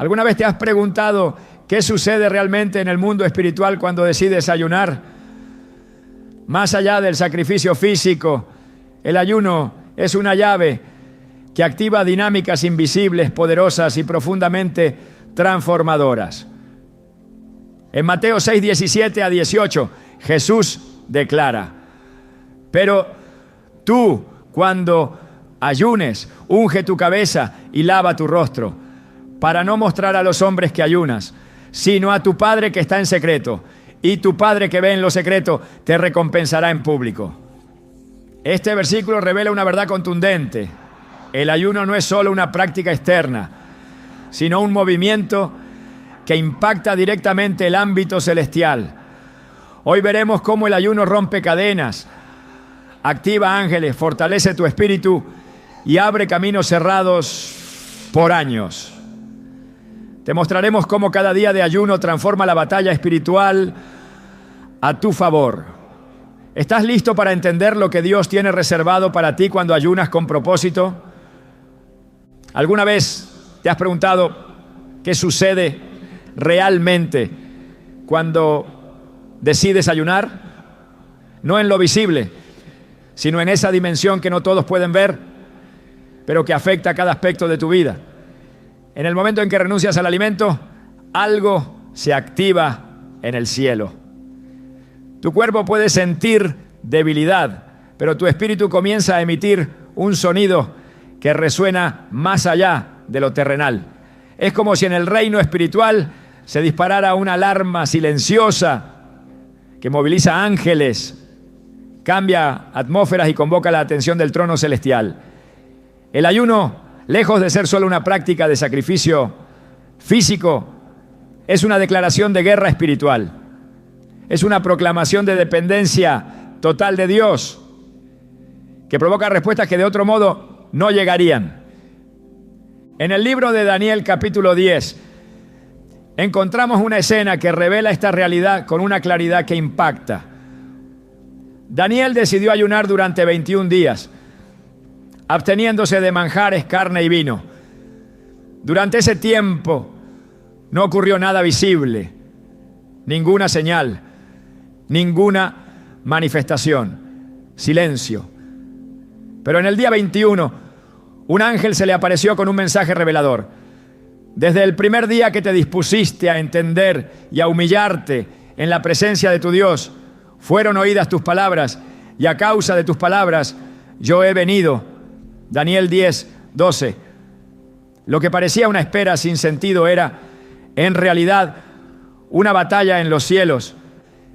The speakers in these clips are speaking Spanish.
¿Alguna vez te has preguntado qué sucede realmente en el mundo espiritual cuando decides ayunar? Más allá del sacrificio físico, el ayuno es una llave que activa dinámicas invisibles, poderosas y profundamente transformadoras. En Mateo 6, 17 a 18, Jesús declara: pero tú, cuando ayunes, unge tu cabeza y lava tu rostro, para no mostrar a los hombres que ayunas, sino a tu Padre que está en secreto, y tu Padre que ve en lo secreto te recompensará en público. Este versículo revela una verdad contundente. El ayuno no es solo una práctica externa, sino un movimiento que impacta directamente el ámbito celestial. Hoy veremos cómo el ayuno rompe cadenas, activa ángeles, fortalece tu espíritu y abre caminos cerrados por años. Te mostraremos cómo cada día de ayuno transforma la batalla espiritual a tu favor. ¿Estás listo para entender lo que Dios tiene reservado para ti cuando ayunas con propósito? ¿Alguna vez te has preguntado qué sucede realmente cuando decides ayunar? No en lo visible, sino en esa dimensión que no todos pueden ver, pero que afecta a cada aspecto de tu vida. En el momento en que renuncias al alimento, algo se activa en el cielo. Tu cuerpo puede sentir debilidad, pero tu espíritu comienza a emitir un sonido que resuena más allá de lo terrenal. Es como si en el reino espiritual se disparara una alarma silenciosa que moviliza ángeles, cambia atmósferas y convoca la atención del trono celestial. El ayuno, lejos de ser solo una práctica de sacrificio físico, es una declaración de guerra espiritual. Es una proclamación de dependencia total de Dios, que provoca respuestas que de otro modo no llegarían. En el libro de Daniel, capítulo 10, encontramos una escena que revela esta realidad con una claridad que impacta. Daniel decidió ayunar durante 21 días, absteniéndose de manjares, carne y vino. Durante ese tiempo no ocurrió nada visible, ninguna señal, ninguna manifestación, silencio. Pero en el día 21, un ángel se le apareció con un mensaje revelador. Desde el primer día que te dispusiste a entender y a humillarte en la presencia de tu Dios, fueron oídas tus palabras, y a causa de tus palabras yo he venido. Daniel 10, 12. Lo que parecía una espera sin sentido era, en realidad, una batalla en los cielos.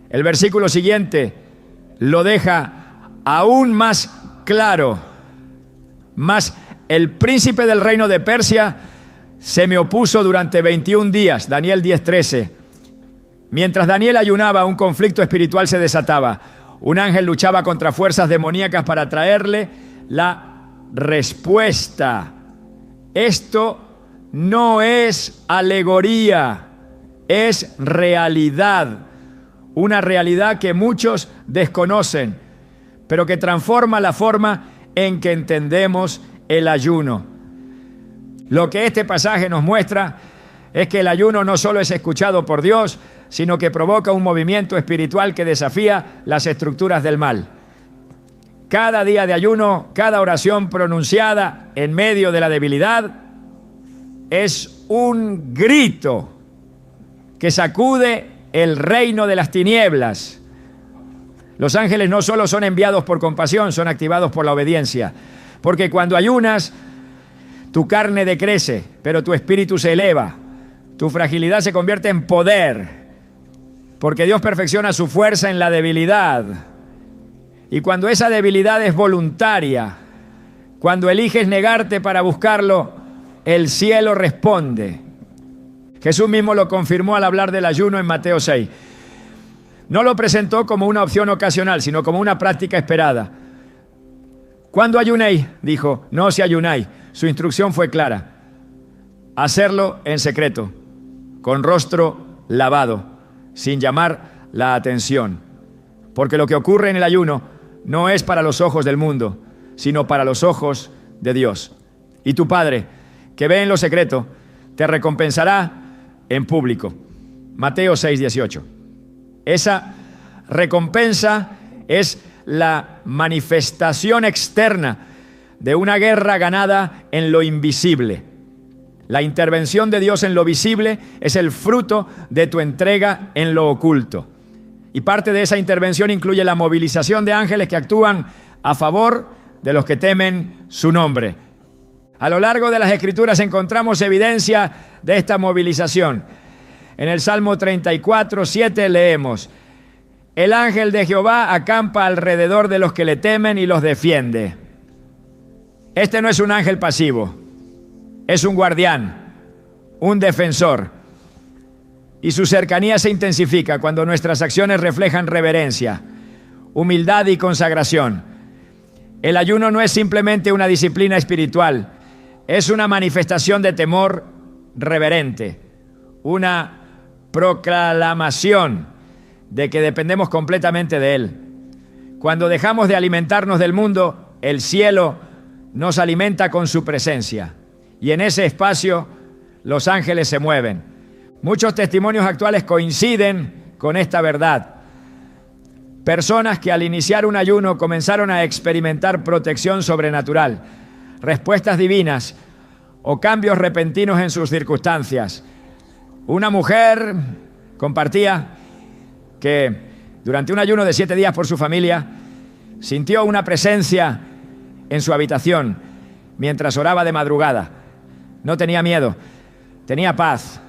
El versículo siguiente lo deja aún más claro. Mas el príncipe del reino de Persia se me opuso durante 21 días. Daniel 10:13. Mientras Daniel ayunaba, un conflicto espiritual se desataba. Un ángel luchaba contra fuerzas demoníacas para traerle la respuesta. Esto no es alegoría, es realidad. Una realidad que muchos desconocen, pero que transforma la forma en que entendemos el ayuno. Lo que este pasaje nos muestra es que el ayuno no solo es escuchado por Dios, sino que provoca un movimiento espiritual que desafía las estructuras del mal. Cada día de ayuno, cada oración pronunciada en medio de la debilidad, es un grito que sacude el reino de las tinieblas. Los ángeles no solo son enviados por compasión, son activados por la obediencia. Porque cuando ayunas, tu carne decrece, pero tu espíritu se eleva. Tu fragilidad se convierte en poder, porque Dios perfecciona su fuerza en la debilidad. Y cuando esa debilidad es voluntaria, cuando eliges negarte para buscarlo, el cielo responde. Jesús mismo lo confirmó al hablar del ayuno en Mateo 6. No lo presentó como una opción ocasional, sino como una práctica esperada. ¿Cuándo ayunéis?, dijo, no si ayunáis. Su instrucción fue clara: hacerlo en secreto, con rostro lavado, sin llamar la atención. Porque lo que ocurre en el ayuno no es para los ojos del mundo, sino para los ojos de Dios. Y tu Padre, que ve en lo secreto, te recompensará en público. Mateo 6:18. Esa recompensa es la manifestación externa de una guerra ganada en lo invisible. La intervención de Dios en lo visible es el fruto de tu entrega en lo oculto. Y parte de esa intervención incluye la movilización de ángeles que actúan a favor de los que temen su nombre. A lo largo de las Escrituras encontramos evidencia de esta movilización. En el Salmo 34:7 leemos: el ángel de Jehová acampa alrededor de los que le temen y los defiende. Este no es un ángel pasivo, es un guardián, un defensor. Y su cercanía se intensifica cuando nuestras acciones reflejan reverencia, humildad y consagración. El ayuno no es simplemente una disciplina espiritual, es una manifestación de temor reverente, una proclamación de que dependemos completamente de Él. Cuando dejamos de alimentarnos del mundo, el cielo nos alimenta con su presencia. Y en ese espacio los ángeles se mueven. Muchos testimonios actuales coinciden con esta verdad. Personas que al iniciar un ayuno comenzaron a experimentar protección sobrenatural, respuestas divinas o cambios repentinos en sus circunstancias. Una mujer compartía que durante un ayuno de 7 días por su familia sintió una presencia en su habitación mientras oraba de madrugada. No tenía miedo, tenía paz.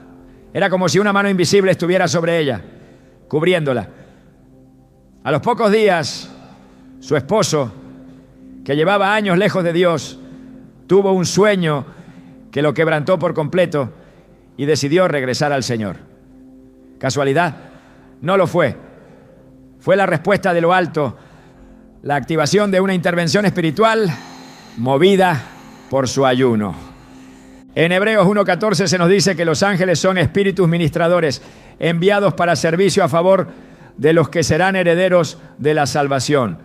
Era como si una mano invisible estuviera sobre ella, cubriéndola. A los pocos días, su esposo, que llevaba años lejos de Dios, tuvo un sueño que lo quebrantó por completo y decidió regresar al Señor. ¿Casualidad? No lo fue. Fue la respuesta de lo alto, la activación de una intervención espiritual movida por su ayuno. En Hebreos 1:14 se nos dice que los ángeles son espíritus ministradores enviados para servicio a favor de los que serán herederos de la salvación.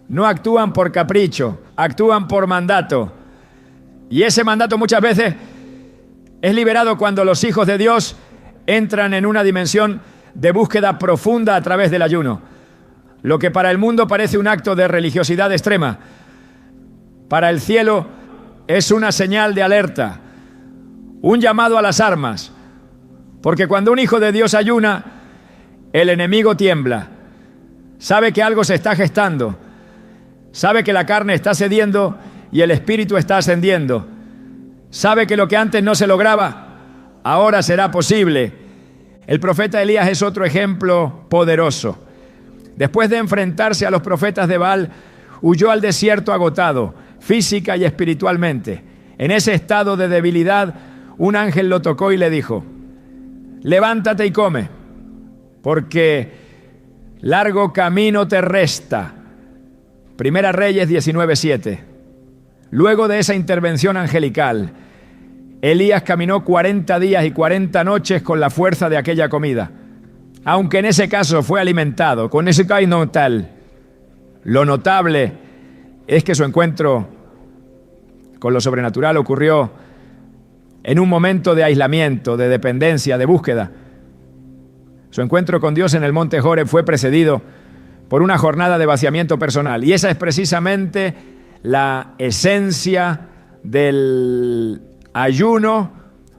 No actúan por capricho, actúan por mandato. Y ese mandato muchas veces es liberado cuando los hijos de Dios entran en una dimensión de búsqueda profunda a través del ayuno. Lo que para el mundo parece un acto de religiosidad extrema, para el cielo es una señal de alerta, un llamado a las armas, porque cuando un hijo de Dios ayuna, el enemigo tiembla, sabe que algo se está gestando, sabe que la carne está cediendo y el espíritu está ascendiendo, sabe que lo que antes no se lograba, ahora será posible. El profeta Elías es otro ejemplo poderoso. Después de enfrentarse a los profetas de Baal, huyó al desierto agotado, física y espiritualmente. En ese estado de debilidad, un ángel lo tocó y le dijo: levántate y come, porque largo camino te resta. Primera Reyes 19:7. Luego de esa intervención angelical, Elías caminó 40 días y 40 noches con la fuerza de aquella comida. Aunque en ese caso fue alimentado con ese caino tal, lo notable es que su encuentro con lo sobrenatural ocurrió en un momento de aislamiento, de dependencia, de búsqueda. Su encuentro con Dios en el monte Horeb fue precedido por una jornada de vaciamiento personal. Y esa es precisamente la esencia del ayuno: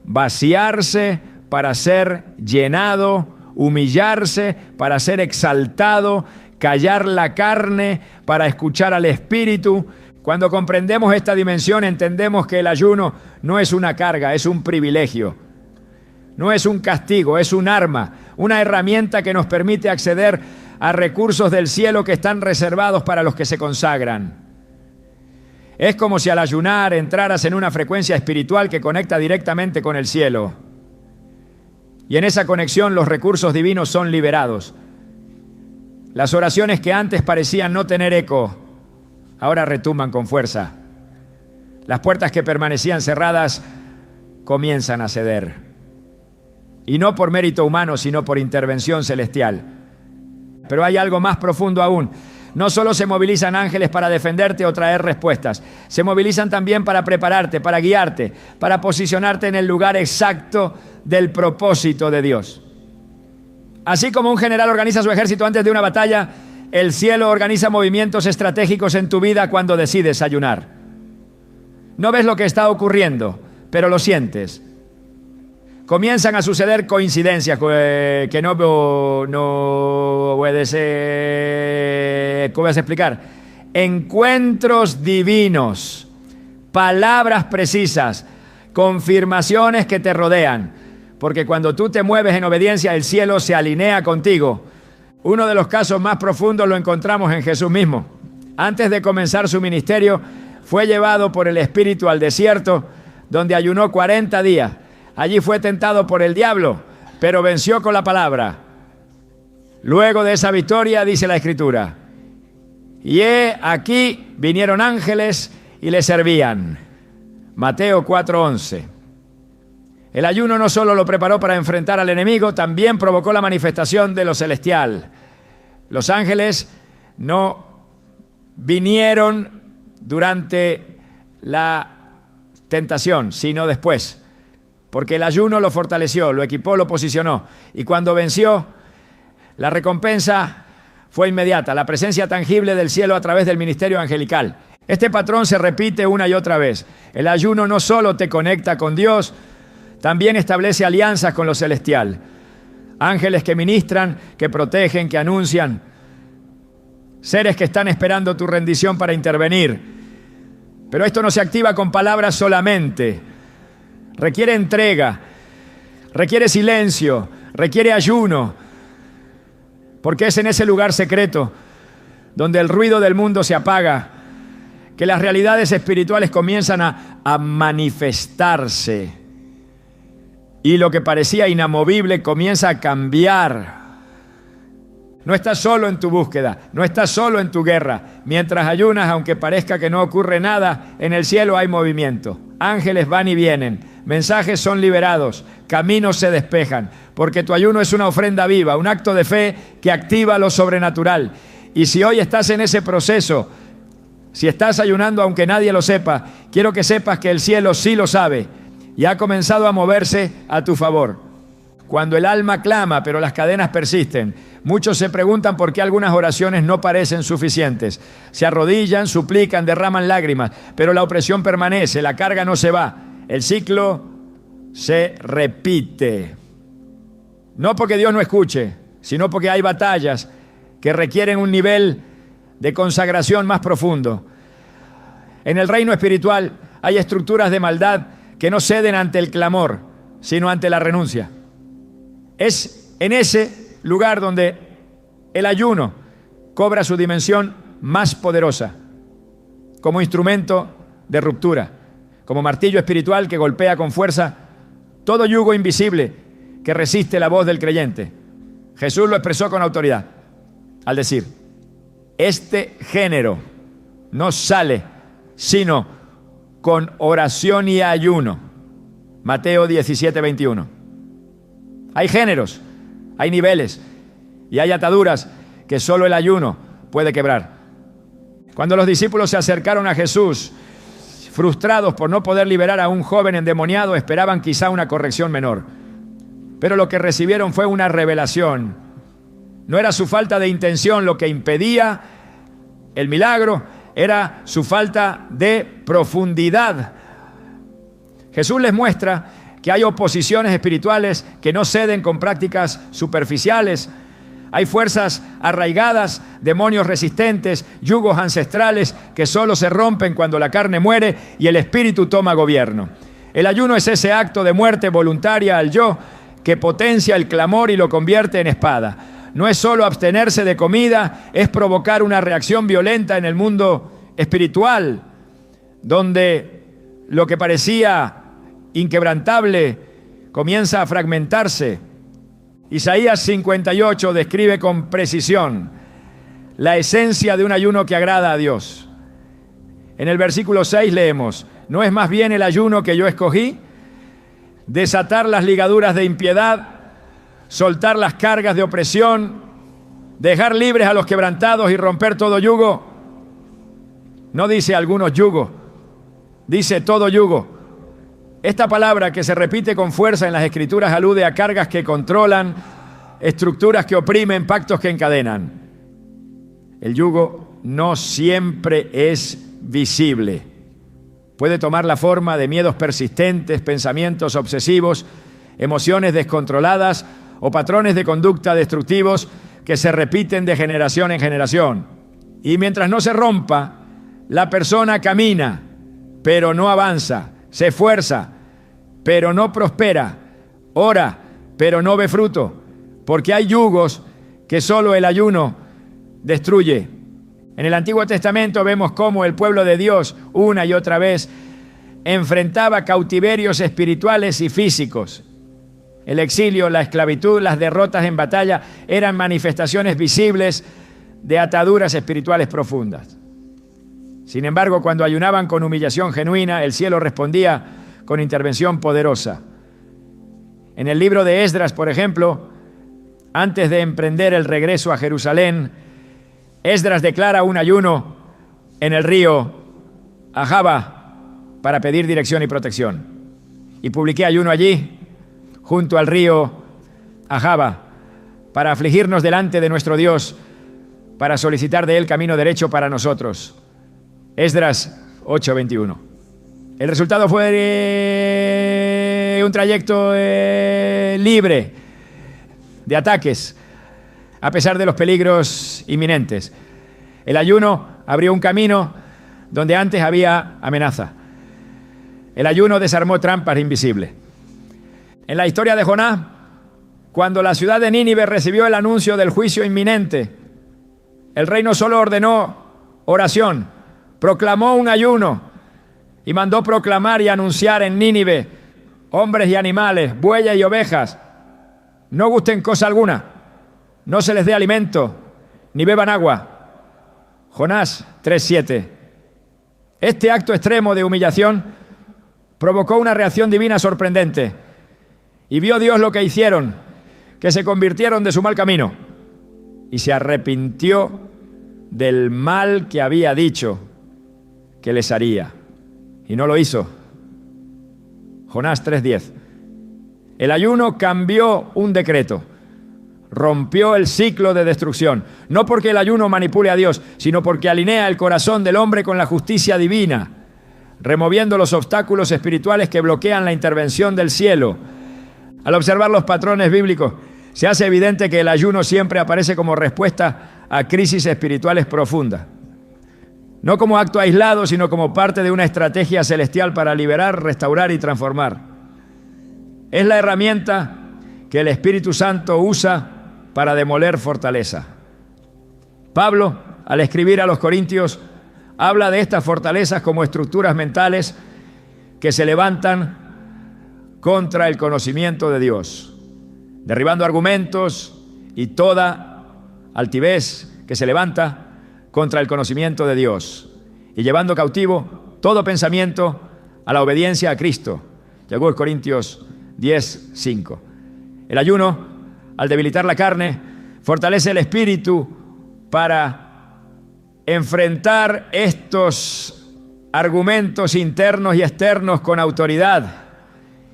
vaciarse para ser llenado, humillarse para ser exaltado, callar la carne para escuchar al Espíritu. Cuando comprendemos esta dimensión, entendemos que el ayuno no es una carga, es un privilegio. No es un castigo, es un arma, una herramienta que nos permite acceder a recursos del cielo que están reservados para los que se consagran. Es como si al ayunar entraras en una frecuencia espiritual que conecta directamente con el cielo. Y en esa conexión los recursos divinos son liberados. Las oraciones que antes parecían no tener eco, ahora retumban con fuerza. Las puertas que permanecían cerradas comienzan a ceder. Y no por mérito humano, sino por intervención celestial. Pero hay algo más profundo aún. No solo se movilizan ángeles para defenderte o traer respuestas, se movilizan también para prepararte, para guiarte, para posicionarte en el lugar exacto del propósito de Dios. Así como un general organiza su ejército antes de una batalla, el cielo organiza movimientos estratégicos en tu vida cuando decides ayunar. No ves lo que está ocurriendo, pero lo sientes. Comienzan a suceder coincidencias que no puede ser, ¿cómo vas a explicar? Encuentros divinos, palabras precisas, confirmaciones que te rodean. Porque cuando tú te mueves en obediencia, el cielo se alinea contigo. Uno de los casos más profundos lo encontramos en Jesús mismo. Antes de comenzar su ministerio, fue llevado por el Espíritu al desierto, donde ayunó 40 días. Allí fue tentado por el diablo, pero venció con la palabra. Luego de esa victoria, dice la Escritura, y aquí vinieron ángeles y le servían. Mateo 4:11. El ayuno no solo lo preparó para enfrentar al enemigo, también provocó la manifestación de lo celestial. Los ángeles no vinieron durante la tentación, sino después, porque el ayuno lo fortaleció, lo equipó, lo posicionó. Y cuando venció, la recompensa fue inmediata, la presencia tangible del cielo a través del ministerio angelical. Este patrón se repite una y otra vez. El ayuno no solo te conecta con Dios, también establece alianzas con lo celestial. Ángeles que ministran, que protegen, que anuncian. Seres que están esperando tu rendición para intervenir. Pero esto no se activa con palabras solamente. Requiere entrega, requiere silencio, requiere ayuno. Porque es en ese lugar secreto donde el ruido del mundo se apaga, que las realidades espirituales comienzan a manifestarse. Y lo que parecía inamovible comienza a cambiar. No estás solo en tu búsqueda, no estás solo en tu guerra. Mientras ayunas, aunque parezca que no ocurre nada, en el cielo hay movimiento. Ángeles van y vienen, mensajes son liberados, caminos se despejan, porque tu ayuno es una ofrenda viva, un acto de fe que activa lo sobrenatural. Y si hoy estás en ese proceso, si estás ayunando aunque nadie lo sepa, quiero que sepas que el cielo sí lo sabe y ha comenzado a moverse a tu favor. Cuando el alma clama, pero las cadenas persisten, muchos se preguntan por qué algunas oraciones no parecen suficientes. Se arrodillan, suplican, derraman lágrimas, pero la opresión permanece, la carga no se va. El ciclo se repite. No porque Dios no escuche, sino porque hay batallas que requieren un nivel de consagración más profundo. En el reino espiritual hay estructuras de maldad que no ceden ante el clamor, sino ante la renuncia. Es en ese lugar donde el ayuno cobra su dimensión más poderosa, como instrumento de ruptura, como martillo espiritual que golpea con fuerza todo yugo invisible que resiste la voz del creyente. Jesús lo expresó con autoridad al decir, este género no sale sino con oración y ayuno. Mateo 17:21. Hay géneros, hay niveles y hay ataduras que solo el ayuno puede quebrar. Cuando los discípulos se acercaron a Jesús, frustrados por no poder liberar a un joven endemoniado, esperaban quizá una corrección menor. Pero lo que recibieron fue una revelación. No era su falta de intención lo que impedía el milagro, era su falta de profundidad. Jesús les muestra que hay oposiciones espirituales que no ceden con prácticas superficiales. Hay fuerzas arraigadas, demonios resistentes, yugos ancestrales que solo se rompen cuando la carne muere y el espíritu toma gobierno. El ayuno es ese acto de muerte voluntaria al yo que potencia el clamor y lo convierte en espada. No es solo abstenerse de comida, es provocar una reacción violenta en el mundo espiritual, donde lo que parecía inquebrantable comienza a fragmentarse. Isaías 58 describe con precisión la esencia de un ayuno que agrada a Dios. En el versículo 6 leemos, ¿no es más bien el ayuno que yo escogí? Desatar las ligaduras de impiedad, soltar las cargas de opresión, dejar libres a los quebrantados y romper todo yugo. No dice algunos yugos, dice todo yugo. Esta palabra, que se repite con fuerza en las Escrituras, alude a cargas que controlan, estructuras que oprimen, pactos que encadenan. El yugo no siempre es visible. Puede tomar la forma de miedos persistentes, pensamientos obsesivos, emociones descontroladas o patrones de conducta destructivos que se repiten de generación en generación. Y mientras no se rompa, la persona camina, pero no avanza. Se esfuerza, pero no prospera. Ora, pero no ve fruto. Porque hay yugos que solo el ayuno destruye. En el Antiguo Testamento vemos cómo el pueblo de Dios, una y otra vez, enfrentaba cautiverios espirituales y físicos. El exilio, la esclavitud, las derrotas en batalla eran manifestaciones visibles de ataduras espirituales profundas. Sin embargo, cuando ayunaban con humillación genuina, el cielo respondía con intervención poderosa. En el libro de Esdras, por ejemplo, antes de emprender el regreso a Jerusalén, Esdras declara un ayuno en el río Ahava para pedir dirección y protección. Y publiqué ayuno allí, junto al río Ahava, para afligirnos delante de nuestro Dios, para solicitar de Él camino derecho para nosotros. Esdras 8:21. El resultado fue un trayecto libre de ataques, a pesar de los peligros inminentes. El ayuno abrió un camino donde antes había amenaza. El ayuno desarmó trampas invisibles. En la historia de Jonás, cuando la ciudad de Nínive recibió el anuncio del juicio inminente, el rey no solo ordenó oración, proclamó un ayuno y mandó proclamar y anunciar en Nínive: hombres y animales, bueyes y ovejas, no gusten cosa alguna, no se les dé alimento, ni beban agua. Jonás 3:7. Este acto extremo de humillación provocó una reacción divina sorprendente. Y vio Dios lo que hicieron, que se convirtieron de su mal camino, y se arrepintió del mal que había dicho que les haría. Y no lo hizo. Jonás 3:10. El ayuno cambió un decreto, rompió el ciclo de destrucción, no porque el ayuno manipule a Dios, sino porque alinea el corazón del hombre con la justicia divina, removiendo los obstáculos espirituales que bloquean la intervención del cielo. Al observar los patrones bíblicos, se hace evidente que el ayuno siempre aparece como respuesta a crisis espirituales profundas. No como acto aislado, sino como parte de una estrategia celestial para liberar, restaurar y transformar. Es la herramienta que el Espíritu Santo usa para demoler fortaleza. Pablo, al escribir a los Corintios, habla de estas fortalezas como estructuras mentales que se levantan contra el conocimiento de Dios, derribando argumentos y toda altivez que se levanta contra el conocimiento de Dios y llevando cautivo todo pensamiento a la obediencia a Cristo. 2 Corintios 10:5. El ayuno, al debilitar la carne, fortalece el espíritu para enfrentar estos argumentos internos y externos con autoridad.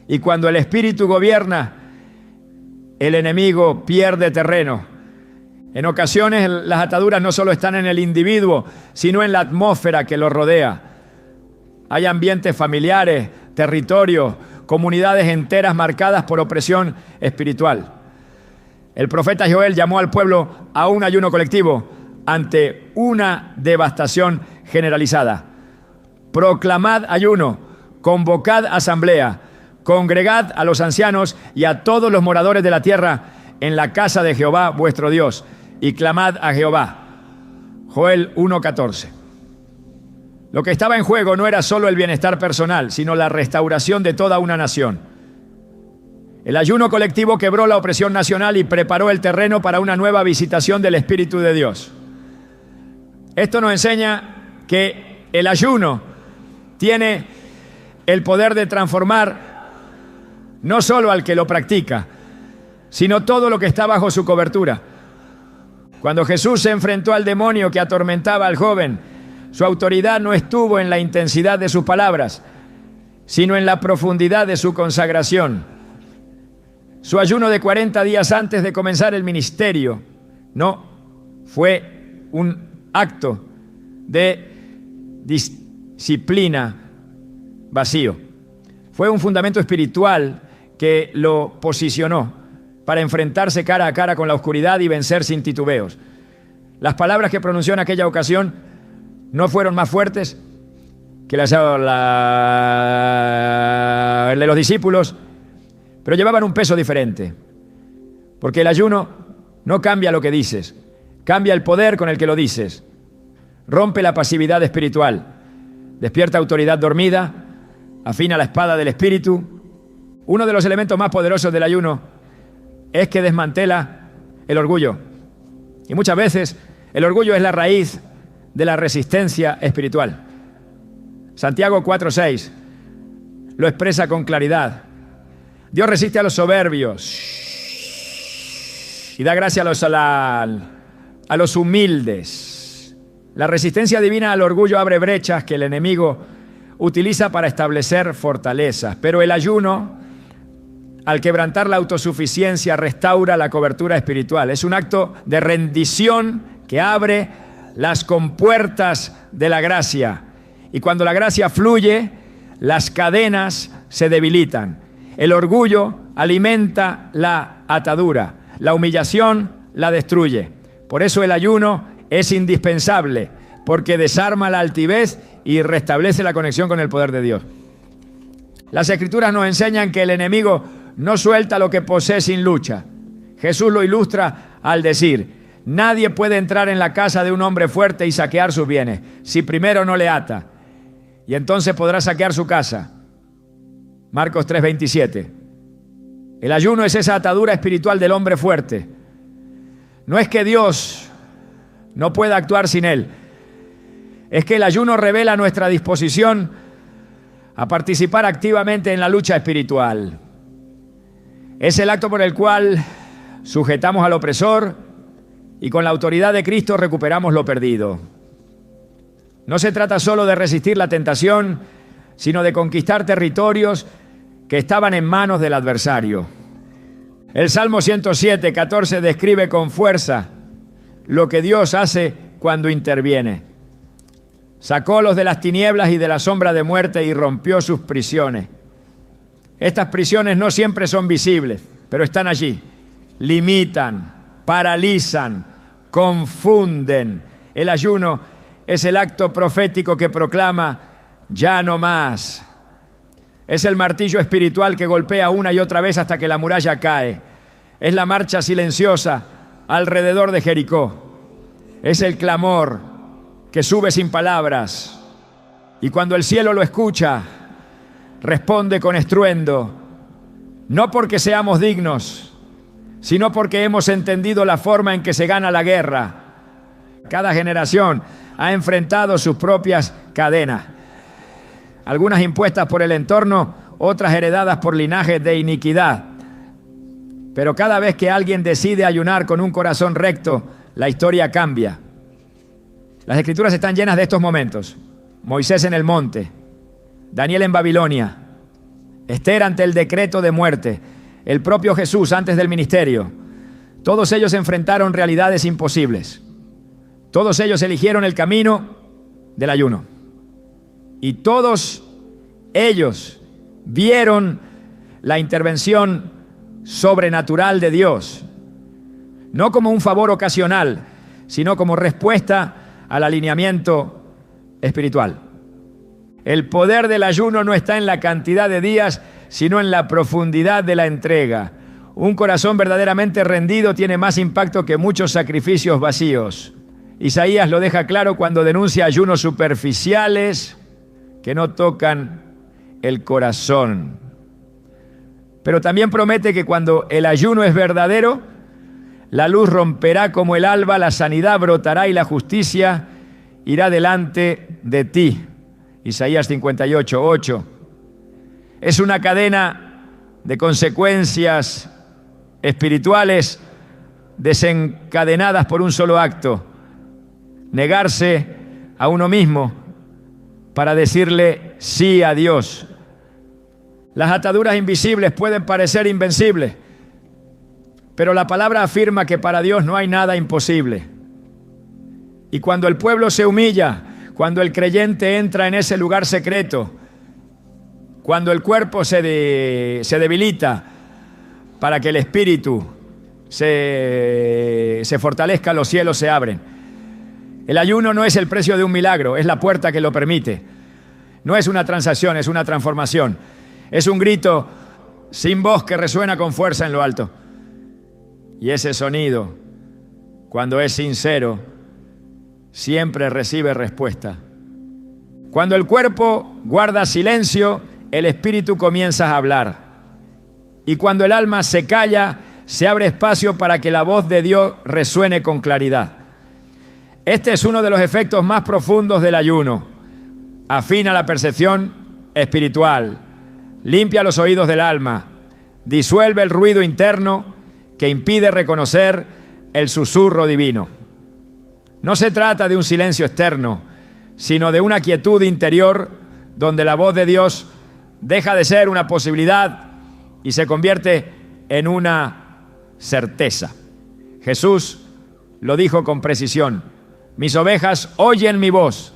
Y cuando el espíritu gobierna, el enemigo pierde terreno. En ocasiones las ataduras no solo están en el individuo, sino en la atmósfera que lo rodea. Hay ambientes familiares, territorios, comunidades enteras marcadas por opresión espiritual. El profeta Joel llamó al pueblo a un ayuno colectivo ante una devastación generalizada. Proclamad ayuno, convocad asamblea, congregad a los ancianos y a todos los moradores de la tierra en la casa de Jehová vuestro Dios, y clamad a Jehová. Joel 1:14. Lo que estaba en juego no era solo el bienestar personal, sino la restauración de toda una nación. El ayuno colectivo quebró la opresión nacional y preparó el terreno para una nueva visitación del Espíritu de Dios. Esto nos enseña que el ayuno tiene el poder de transformar no solo al que lo practica, sino todo lo que está bajo su cobertura. Cuando Jesús se enfrentó al demonio que atormentaba al joven, su autoridad no estuvo en la intensidad de sus palabras, sino en la profundidad de su consagración. Su ayuno de 40 días antes de comenzar el ministerio no fue un acto de disciplina vacío. Fue un fundamento espiritual que lo posicionó para enfrentarse cara a cara con la oscuridad y vencer sin titubeos. Las palabras que pronunció en aquella ocasión no fueron más fuertes que las de los discípulos, pero llevaban un peso diferente, porque el ayuno no cambia lo que dices, cambia el poder con el que lo dices, rompe la pasividad espiritual, despierta autoridad dormida, afina la espada del Espíritu. Uno de los elementos más poderosos del ayuno es que desmantela el orgullo, y muchas veces el orgullo es la raíz de la resistencia espiritual. Santiago 4:6 lo expresa con claridad. Dios resiste a los soberbios y da gracia a los humildes. La resistencia divina al orgullo abre brechas que el enemigo utiliza para establecer fortalezas, pero el ayuno, al quebrantar la autosuficiencia, restaura la cobertura espiritual. Es un acto de rendición que abre las compuertas de la gracia. Y cuando la gracia fluye, las cadenas se debilitan. El orgullo alimenta la atadura. La humillación la destruye. Por eso el ayuno es indispensable, porque desarma la altivez y restablece la conexión con el poder de Dios. Las Escrituras nos enseñan que el enemigo no suelta lo que posee sin lucha. Jesús lo ilustra al decir: nadie puede entrar en la casa de un hombre fuerte y saquear sus bienes si primero no le ata, y entonces podrá saquear su casa. Marcos 3:27. El ayuno es esa atadura espiritual del hombre fuerte. No es que Dios no pueda actuar sin él, es que el ayuno revela nuestra disposición a participar activamente en la lucha espiritual. Es el acto por el cual sujetamos al opresor y con la autoridad de Cristo recuperamos lo perdido. No se trata solo de resistir la tentación, sino de conquistar territorios que estaban en manos del adversario. El Salmo 107:14 describe con fuerza lo que Dios hace cuando interviene. Sacólos de las tinieblas y de la sombra de muerte y rompió sus prisiones. Estas prisiones no siempre son visibles, pero están allí. Limitan, paralizan, confunden. El ayuno es el acto profético que proclama: ya no más. Es el martillo espiritual que golpea una y otra vez hasta que la muralla cae. Es la marcha silenciosa alrededor de Jericó. Es el clamor que sube sin palabras, y cuando el cielo lo escucha, responde con estruendo, no porque seamos dignos, sino porque hemos entendido la forma en que se gana la guerra. Cada generación ha enfrentado sus propias cadenas, algunas impuestas por el entorno, otras heredadas por linajes de iniquidad. Pero cada vez que alguien decide ayunar con un corazón recto, la historia cambia. Las Escrituras están llenas de estos momentos. Moisés en el monte, Daniel en Babilonia, Esther ante el decreto de muerte, el propio Jesús antes del ministerio. Todos ellos enfrentaron realidades imposibles. Todos ellos eligieron el camino del ayuno. Y todos ellos vieron la intervención sobrenatural de Dios, no como un favor ocasional, sino como respuesta al alineamiento espiritual. El poder del ayuno no está en la cantidad de días, sino en la profundidad de la entrega. Un corazón verdaderamente rendido tiene más impacto que muchos sacrificios vacíos. Isaías lo deja claro cuando denuncia ayunos superficiales que no tocan el corazón. Pero también promete que cuando el ayuno es verdadero, la luz romperá como el alba, la sanidad brotará y la justicia irá delante de ti. Isaías 58:8. Es una cadena de consecuencias espirituales desencadenadas por un solo acto: negarse a uno mismo para decirle sí a Dios. Las ataduras invisibles pueden parecer invencibles, pero la palabra afirma que para Dios no hay nada imposible. Y cuando el pueblo se humilla, cuando el creyente entra en ese lugar secreto, cuando el cuerpo se debilita para que el espíritu se fortalezca, los cielos se abren. El ayuno no es el precio de un milagro, es la puerta que lo permite. No es una transacción, es una transformación. Es un grito sin voz que resuena con fuerza en lo alto. Y ese sonido, cuando es sincero, siempre recibe respuesta. Cuando el cuerpo guarda silencio, el espíritu comienza a hablar. Y cuando el alma se calla, se abre espacio para que la voz de Dios resuene con claridad. Este es uno de los efectos más profundos del ayuno. Afina la percepción espiritual, limpia los oídos del alma, disuelve el ruido interno que impide reconocer el susurro divino. No se trata de un silencio externo, sino de una quietud interior donde la voz de Dios deja de ser una posibilidad y se convierte en una certeza. Jesús lo dijo con precisión: mis ovejas oyen mi voz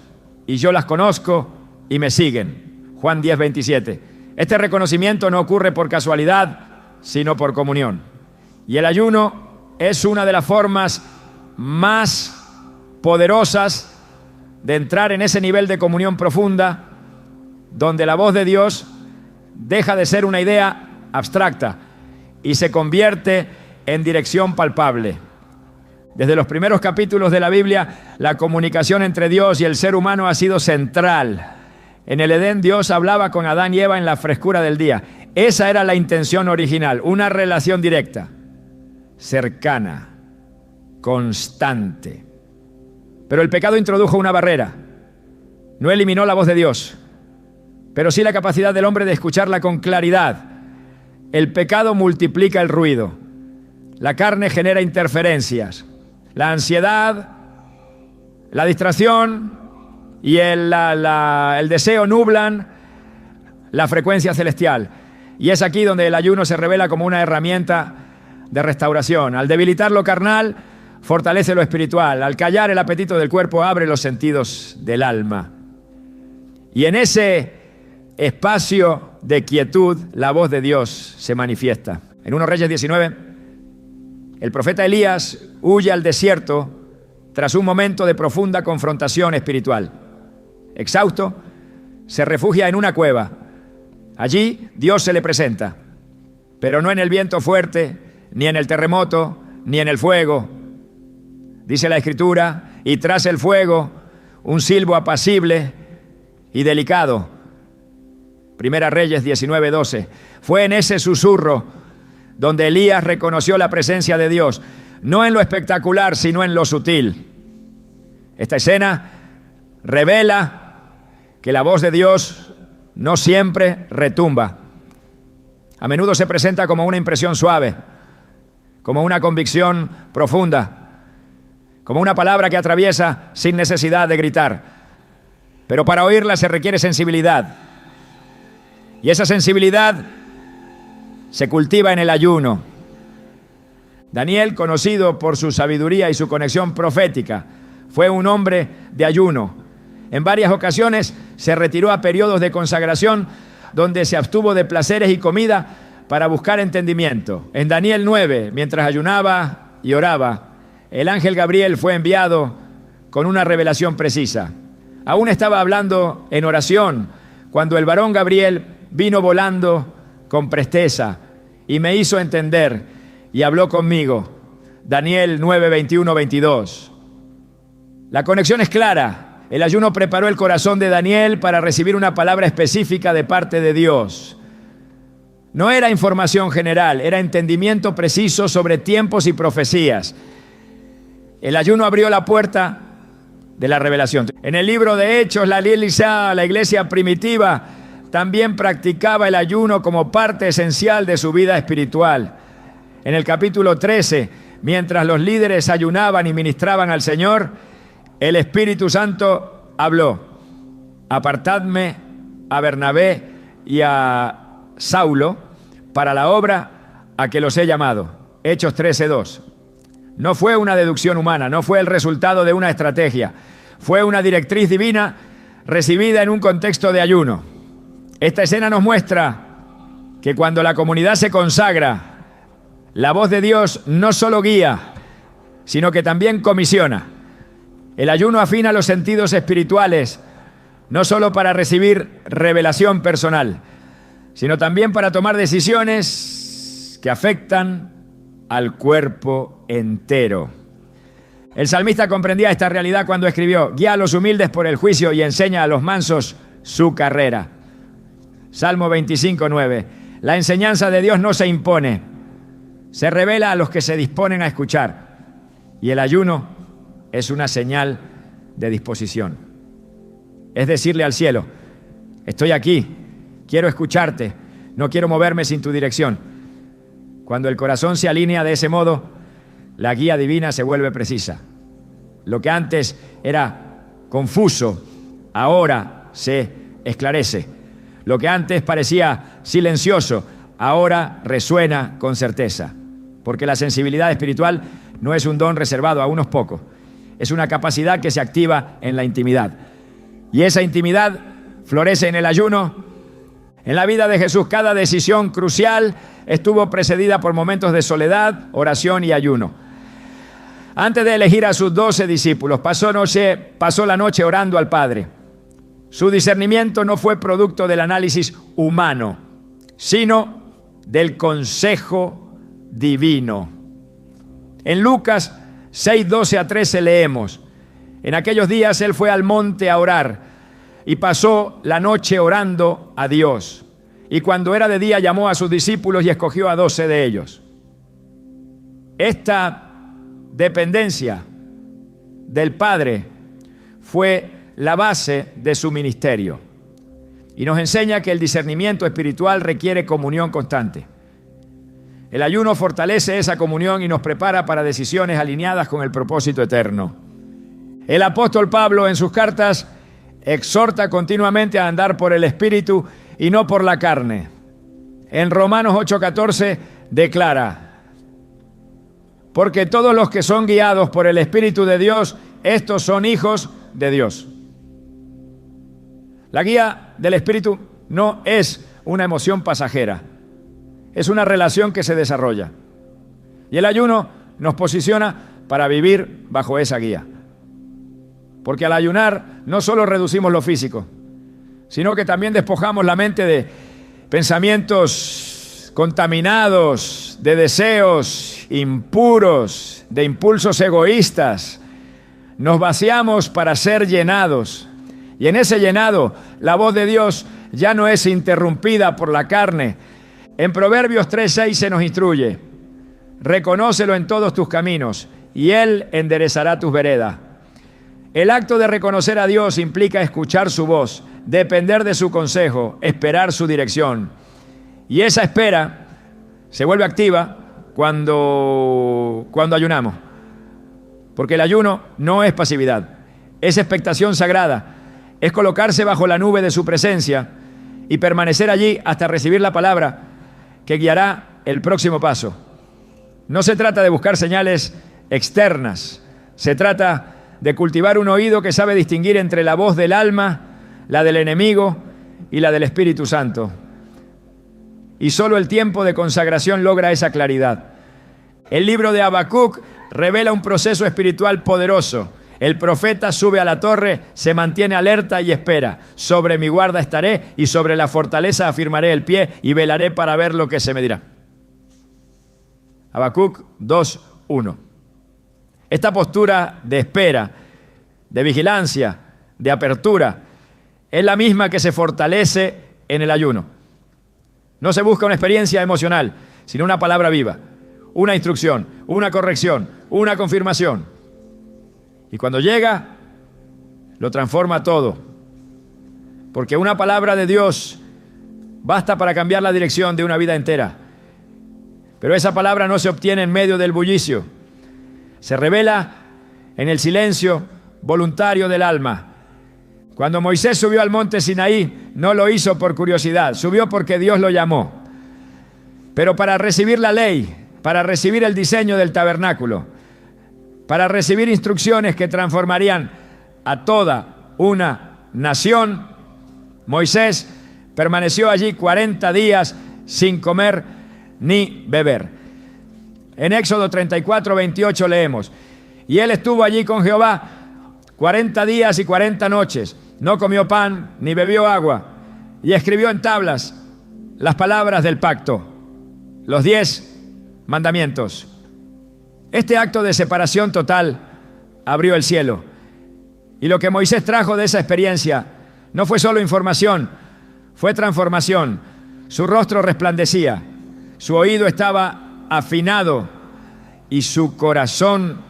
y yo las conozco y me siguen. Juan 10:27. Este reconocimiento no ocurre por casualidad, sino por comunión. Y el ayuno es una de las formas más poderosas de entrar en ese nivel de comunión profunda, donde la voz de Dios deja de ser una idea abstracta y se convierte en dirección palpable. Desde los primeros capítulos de la Biblia, la comunicación entre Dios y el ser humano ha sido central. En el Edén, Dios hablaba con Adán y Eva en la frescura del día. Esa era la intención original, una relación directa, cercana, constante. Pero el pecado introdujo una barrera. No eliminó la voz de Dios, pero sí la capacidad del hombre de escucharla con claridad. El pecado multiplica el ruido. La carne genera interferencias. La ansiedad, la distracción y el deseo nublan la frecuencia celestial. Y es aquí donde el ayuno se revela como una herramienta de restauración. Al debilitar lo carnal, fortalece lo espiritual. Al callar el apetito del cuerpo, abre los sentidos del alma. Y en ese espacio de quietud, la voz de Dios se manifiesta. En 1 Reyes 19, el profeta Elías huye al desierto tras un momento de profunda confrontación espiritual. Exhausto, se refugia en una cueva. Allí Dios se le presenta, pero no en el viento fuerte, ni en el terremoto, ni en el fuego. Dice la Escritura, y tras el fuego, un silbo apacible y delicado. Primera Reyes 19:12. Fue en ese susurro donde Elías reconoció la presencia de Dios, no en lo espectacular, sino en lo sutil. Esta escena revela que la voz de Dios no siempre retumba. A menudo se presenta como una impresión suave, como una convicción profunda, como una palabra que atraviesa sin necesidad de gritar. Pero para oírla se requiere sensibilidad. Y esa sensibilidad se cultiva en el ayuno. Daniel, conocido por su sabiduría y su conexión profética, fue un hombre de ayuno. En varias ocasiones se retiró a periodos de consagración donde se abstuvo de placeres y comida para buscar entendimiento. En Daniel 9, mientras ayunaba y oraba, el ángel Gabriel fue enviado con una revelación precisa. Aún estaba hablando en oración cuando el varón Gabriel vino volando con presteza y me hizo entender y habló conmigo. Daniel 9, 21, 22. La conexión es clara. El ayuno preparó el corazón de Daniel para recibir una palabra específica de parte de Dios. No era información general, era entendimiento preciso sobre tiempos y profecías. El ayuno abrió la puerta de la revelación. En el libro de Hechos, la iglesia primitiva también practicaba el ayuno como parte esencial de su vida espiritual. En el capítulo 13, mientras los líderes ayunaban y ministraban al Señor, el Espíritu Santo habló: apartadme a Bernabé y a Saulo para la obra a que los he llamado. Hechos 13:2. No fue una deducción humana, no fue el resultado de una estrategia, fue una directriz divina recibida en un contexto de ayuno. Esta escena nos muestra que cuando la comunidad se consagra, la voz de Dios no solo guía, sino que también comisiona. El ayuno afina los sentidos espirituales, no solo para recibir revelación personal, sino también para tomar decisiones que afectan al cuerpo entero. El salmista comprendía esta realidad cuando escribió: guía a los humildes por el juicio y enseña a los mansos su carrera. Salmo 25:9. La enseñanza de Dios no se impone, se revela a los que se disponen a escuchar. Y el ayuno es una señal de disposición. Es decirle al cielo: estoy aquí, quiero escucharte, no quiero moverme sin tu dirección. Cuando el corazón se alinea de ese modo, la guía divina se vuelve precisa. Lo que antes era confuso, ahora se esclarece. Lo que antes parecía silencioso, ahora resuena con certeza. Porque la sensibilidad espiritual no es un don reservado a unos pocos, es una capacidad que se activa en la intimidad. Y esa intimidad florece en el ayuno. En la vida de Jesús, cada decisión crucial estuvo precedida por momentos de soledad, oración y ayuno. Antes de elegir a sus 12 discípulos, pasó la noche orando al Padre. Su discernimiento no fue producto del análisis humano, sino del consejo divino. En Lucas 6:12-13 leemos: en aquellos días él fue al monte a orar y pasó la noche orando a Dios. Y cuando era de día llamó a sus discípulos y escogió a 12 de ellos. Esta dependencia del Padre fue la base de su ministerio. Y nos enseña que el discernimiento espiritual requiere comunión constante. El ayuno fortalece esa comunión y nos prepara para decisiones alineadas con el propósito eterno. El apóstol Pablo en sus cartas exhorta continuamente a andar por el Espíritu y no por la carne. En Romanos 8:14 declara: porque todos los que son guiados por el Espíritu de Dios, estos son hijos de Dios. La guía del Espíritu no es una emoción pasajera, es una relación que se desarrolla. Y el ayuno nos posiciona para vivir bajo esa guía. Porque al ayunar no solo reducimos lo físico, sino que también despojamos la mente de pensamientos contaminados, de deseos impuros, de impulsos egoístas. Nos vaciamos para ser llenados. Y en ese llenado, la voz de Dios ya no es interrumpida por la carne. En Proverbios 3:6 se nos instruye: reconócelo en todos tus caminos, y Él enderezará tus veredas. El acto de reconocer a Dios implica escuchar su voz, depender de su consejo, esperar su dirección. Y esa espera se vuelve activa cuando ayunamos. Porque el ayuno no es pasividad, es expectación sagrada, es colocarse bajo la nube de su presencia y permanecer allí hasta recibir la palabra que guiará el próximo paso. No se trata de buscar señales externas, se trata de cultivar un oído que sabe distinguir entre la voz del alma, la del enemigo y la del Espíritu Santo. Y solo el tiempo de consagración logra esa claridad. El libro de Habacuc revela un proceso espiritual poderoso. El profeta sube a la torre, se mantiene alerta y espera. Sobre mi guarda estaré y sobre la fortaleza afirmaré el pie y velaré para ver lo que se me dirá. Habacuc 2:1. Esta postura de espera, de vigilancia, de apertura, es la misma que se fortalece en el ayuno. No se busca una experiencia emocional, sino una palabra viva, una instrucción, una corrección, una confirmación. Y cuando llega, lo transforma todo. Porque una palabra de Dios basta para cambiar la dirección de una vida entera. Pero esa palabra no se obtiene en medio del bullicio, Se revela en el silencio voluntario del alma. Cuando Moisés subió al monte Sinaí, no lo hizo por curiosidad, subió porque Dios lo llamó. Pero para recibir la ley, para recibir el diseño del tabernáculo, para recibir instrucciones que transformarían a toda una nación, Moisés permaneció allí 40 días sin comer ni beber. En Éxodo 34, 28 leemos: y él estuvo allí con Jehová 40 días y 40 noches. No comió pan ni bebió agua, y escribió en tablas las palabras del pacto, los 10 mandamientos. Este acto de separación total abrió el cielo. Y lo que Moisés trajo de esa experiencia no fue solo información, fue transformación. Su rostro resplandecía, su oído estaba afinado y su corazón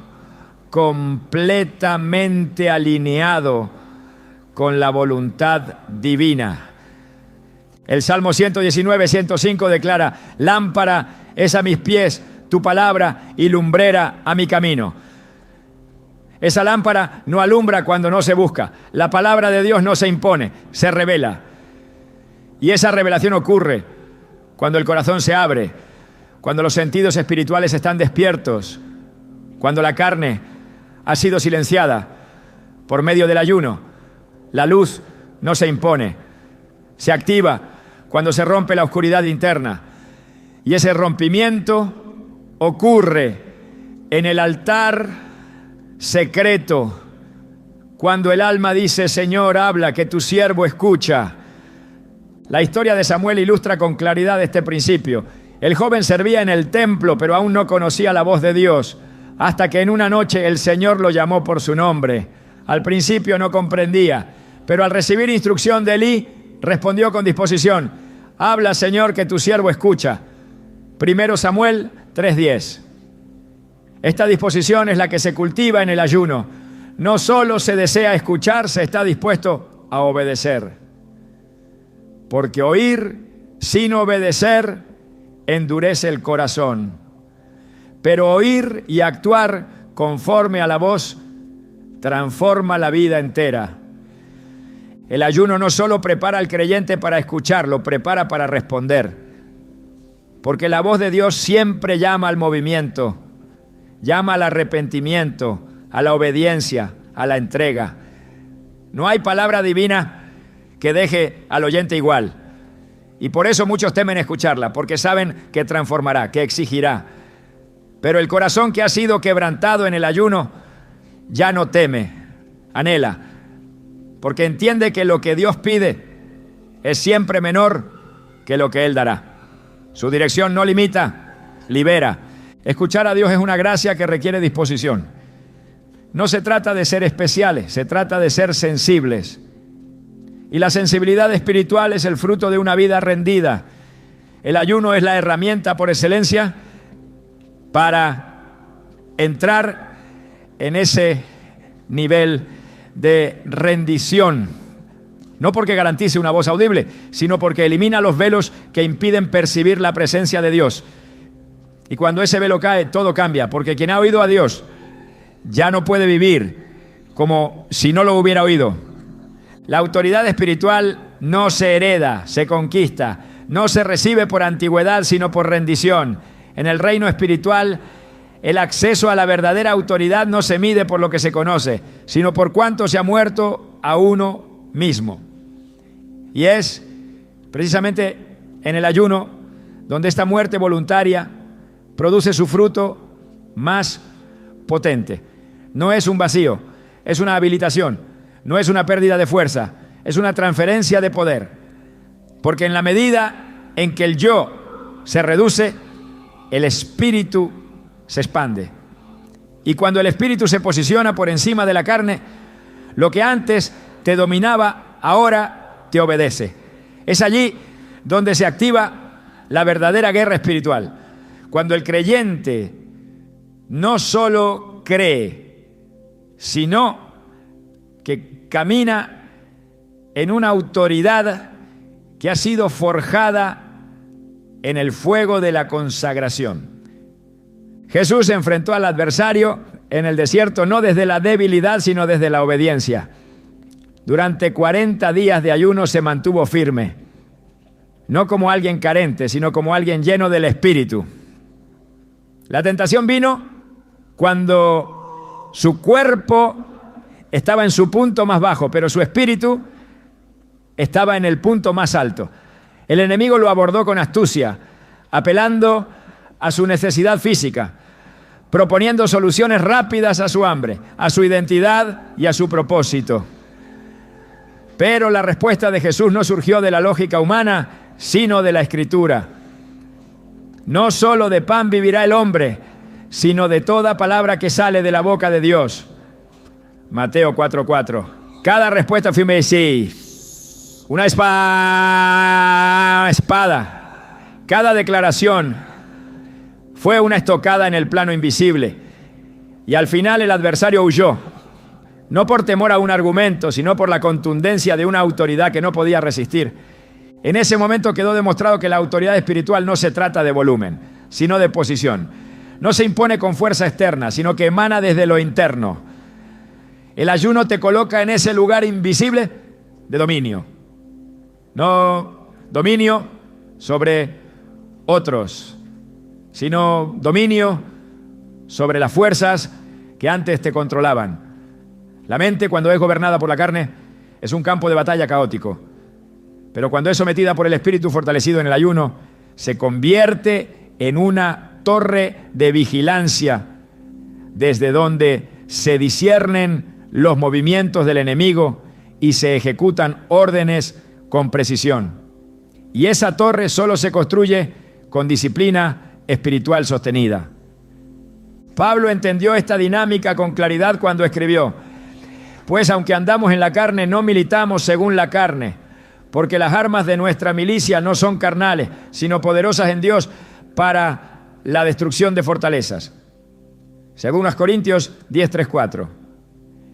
completamente alineado con la voluntad divina. El Salmo 119, 105 declara: lámpara es a mis pies tu palabra y lumbrera a mi camino. Esa lámpara no alumbra cuando no se busca. La palabra de Dios no se impone, se revela. Y esa revelación ocurre cuando el corazón se abre, cuando los sentidos espirituales están despiertos, cuando la carne ha sido silenciada por medio del ayuno. La luz no se impone, se activa cuando se rompe la oscuridad interna. Y ese rompimiento ocurre en el altar secreto, cuando el alma dice: Señor, habla, que tu siervo escucha. La historia de Samuel ilustra con claridad este principio. El joven servía en el templo, pero aún no conocía la voz de Dios, hasta que en una noche el Señor lo llamó por su nombre. Al principio no comprendía, pero al recibir instrucción de Elí, respondió con disposición: habla, Señor, que tu siervo escucha. 1 Samuel 3:10. Esta disposición es la que se cultiva en el ayuno. No solo se desea escuchar, se está dispuesto a obedecer. Porque oír sin obedecer endurece el corazón. Pero oír y actuar conforme a la voz transforma la vida entera. El ayuno no solo prepara al creyente para escuchar, lo prepara para responder. Porque la voz de Dios siempre llama al movimiento, llama al arrepentimiento, a la obediencia, a la entrega. No hay palabra divina que deje al oyente igual. Y por eso muchos temen escucharla, porque saben que transformará, que exigirá. Pero el corazón que ha sido quebrantado en el ayuno ya no teme, anhela, porque entiende que lo que Dios pide es siempre menor que lo que Él dará. Su dirección no limita, libera. Escuchar a Dios es una gracia que requiere disposición. No se trata de ser especiales, se trata de ser sensibles. Y la sensibilidad espiritual es el fruto de una vida rendida. El ayuno es la herramienta por excelencia para entrar en ese nivel de rendición. No porque garantice una voz audible, sino porque elimina los velos que impiden percibir la presencia de Dios. Y cuando ese velo cae, todo cambia, porque quien ha oído a Dios ya no puede vivir como si no lo hubiera oído. La autoridad espiritual no se hereda, se conquista. No se recibe por antigüedad, sino por rendición. En el reino espiritual, el acceso a la verdadera autoridad no se mide por lo que se conoce, sino por cuánto se ha muerto a uno mismo. Y es precisamente en el ayuno donde esta muerte voluntaria produce su fruto más potente. No es un vacío, es una habilitación, no es una pérdida de fuerza, es una transferencia de poder. Porque en la medida en que el yo se reduce, el espíritu se expande. Y cuando el espíritu se posiciona por encima de la carne, lo que antes te dominaba, ahora te obedece. Es allí donde se activa la verdadera guerra espiritual. Cuando el creyente no solo cree, sino que camina en una autoridad que ha sido forjada en el fuego de la consagración. Jesús se enfrentó al adversario en el desierto no desde la debilidad, sino desde la obediencia. Durante 40 días de ayuno se mantuvo firme, no como alguien carente, sino como alguien lleno del Espíritu. La tentación vino cuando su cuerpo estaba en su punto más bajo, pero su espíritu estaba en el punto más alto. El enemigo lo abordó con astucia, apelando a su necesidad física, proponiendo soluciones rápidas a su hambre, a su identidad y a su propósito. Pero la respuesta de Jesús no surgió de la lógica humana, sino de la Escritura. No solo de pan vivirá el hombre, sino de toda palabra que sale de la boca de Dios. Mateo 4:4. Cada respuesta firme sí. Una espada. Cada declaración fue una estocada en el plano invisible. Y al final el adversario huyó. No por temor a un argumento, sino por la contundencia de una autoridad que no podía resistir. En ese momento quedó demostrado que la autoridad espiritual no se trata de volumen, sino de posición. No se impone con fuerza externa, sino que emana desde lo interno. El ayuno te coloca en ese lugar invisible de dominio. No dominio sobre otros, sino dominio sobre las fuerzas que antes te controlaban. La mente, cuando es gobernada por la carne, es un campo de batalla caótico. Pero cuando es sometida por el Espíritu fortalecido en el ayuno, se convierte en una torre de vigilancia desde donde se disciernen los movimientos del enemigo y se ejecutan órdenes con precisión. Y esa torre solo se construye con disciplina espiritual sostenida. Pablo entendió esta dinámica con claridad cuando escribió: pues aunque andamos en la carne, no militamos según la carne, porque las armas de nuestra milicia no son carnales, sino poderosas en Dios para la destrucción de fortalezas. Según los Corintios 10:3-4.